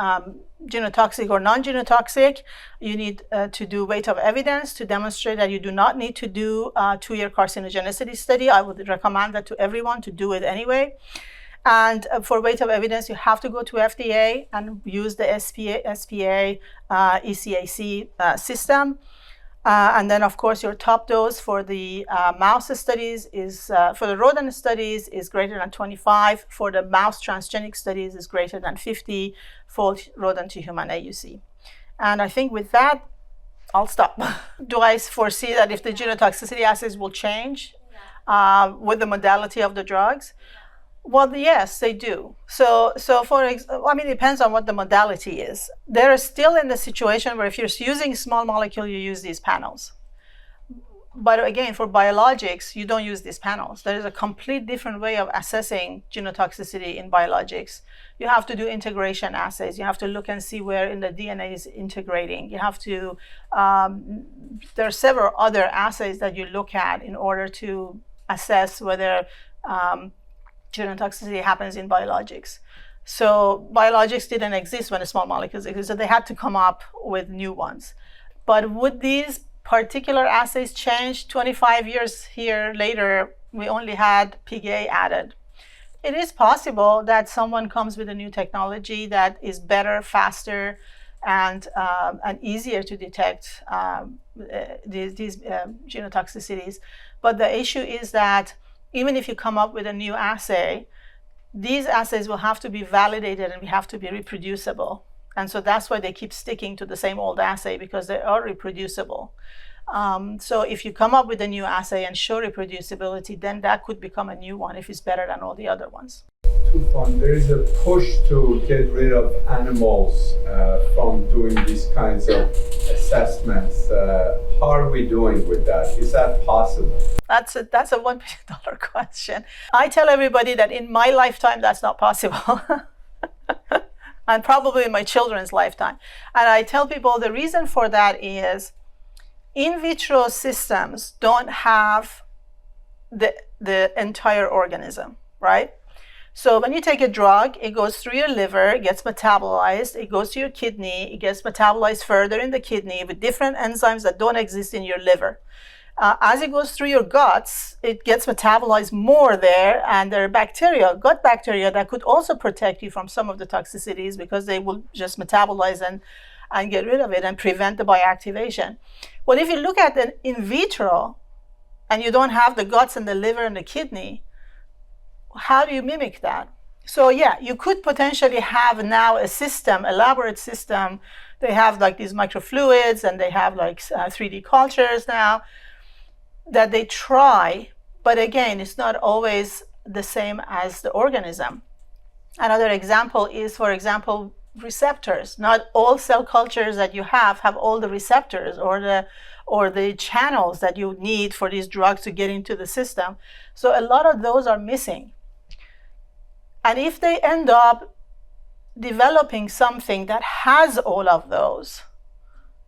genotoxic or non-genotoxic. You need to do weight of evidence to demonstrate that you do not need to do a 2-year carcinogenicity study. I would recommend that to everyone to do it anyway. And for weight of evidence, you have to go to FDA and use the SPA ECAC system. And then, of course, your top dose for the mouse studies is, for the rodent studies, is greater than 25. For the mouse transgenic studies, is greater than 50-fold rodent to human AUC. And I think with that, I'll stop. Do I foresee that if the genotoxicity assays will change with the modality of the drugs? Well, yes, they do. So it depends on what the modality is. They're still in the situation where if you're using small molecule, you use these panels. But again, for biologics, you don't use these panels. There is a complete different way of assessing genotoxicity in biologics. You have to do integration assays. You have to look and see where in the DNA is integrating. You have to, there are several other assays that you look at in order to assess whether genotoxicity happens in biologics. So biologics didn't exist when the small molecules existed, so they had to come up with new ones. But would these particular assays change? 25 years here later, we only had PGA added. It is possible that someone comes with a new technology that is better, faster, and easier to detect these genotoxicities. But the issue is that even if you come up with a new assay, these assays will have to be validated and we have to be reproducible. And so that's why they keep sticking to the same old assay, because they are reproducible. So if you come up with a new assay and show reproducibility, then that could become a new one if it's better than all the other ones. Toufan, there is a push to get rid of animals from doing these kinds of assessments. How are we doing with that? Is that possible? That's a $1 billion question. I tell everybody that in my lifetime, that's not possible. And probably in my children's lifetime. And I tell people the reason for that is in vitro systems don't have the entire organism, right? So when you take a drug, it goes through your liver, it gets metabolized, it goes to your kidney, it gets metabolized further in the kidney with different enzymes that don't exist in your liver. As it goes through your guts, it gets metabolized more there, and there are bacteria, gut bacteria, that could also protect you from some of the toxicities because they will just metabolize and get rid of it and prevent the bioactivation. But if you look at an in vitro and you don't have the guts and the liver and the kidney, how do you mimic that? So yeah, you could potentially have now a system, elaborate system. They have like these microfluids and they have like 3D cultures now that they try, but again, it's not always the same as the organism. Another example is, for example, receptors. Not all cell cultures that you have all the receptors or the channels that you need for these drugs to get into the system. So a lot of those are missing. And if they end up developing something that has all of those,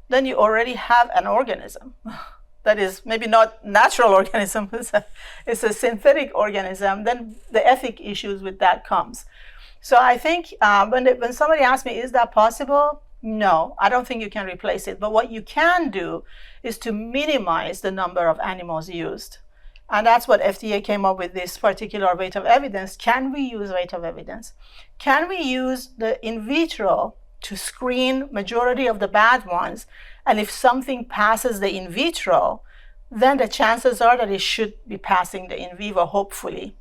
then you already have an organism. That is maybe not natural organism, it's a synthetic organism, then the ethic issues with that comes. So I think when somebody asks me, is that possible? No, I don't think you can replace it. But what you can do is to minimize the number of animals used. And that's what FDA came up with, this particular weight of evidence. Can we use weight of evidence? Can we use the in vitro to screen majority of the bad ones? And if something passes the in vitro, then the chances are that it should be passing the in vivo, hopefully.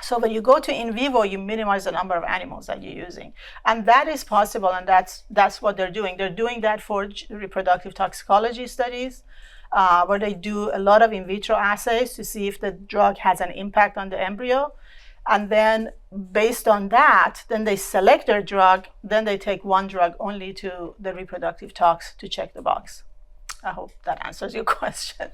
So when you go to in vivo, you minimize the number of animals that you're using. And that is possible, and that's what they're doing. They're doing that for reproductive toxicology studies, where they do a lot of in vitro assays to see if the drug has an impact on the embryo. And then based on that, then they select their drug, then they take one drug only to the reproductive tox to check the box. I hope that answers your question.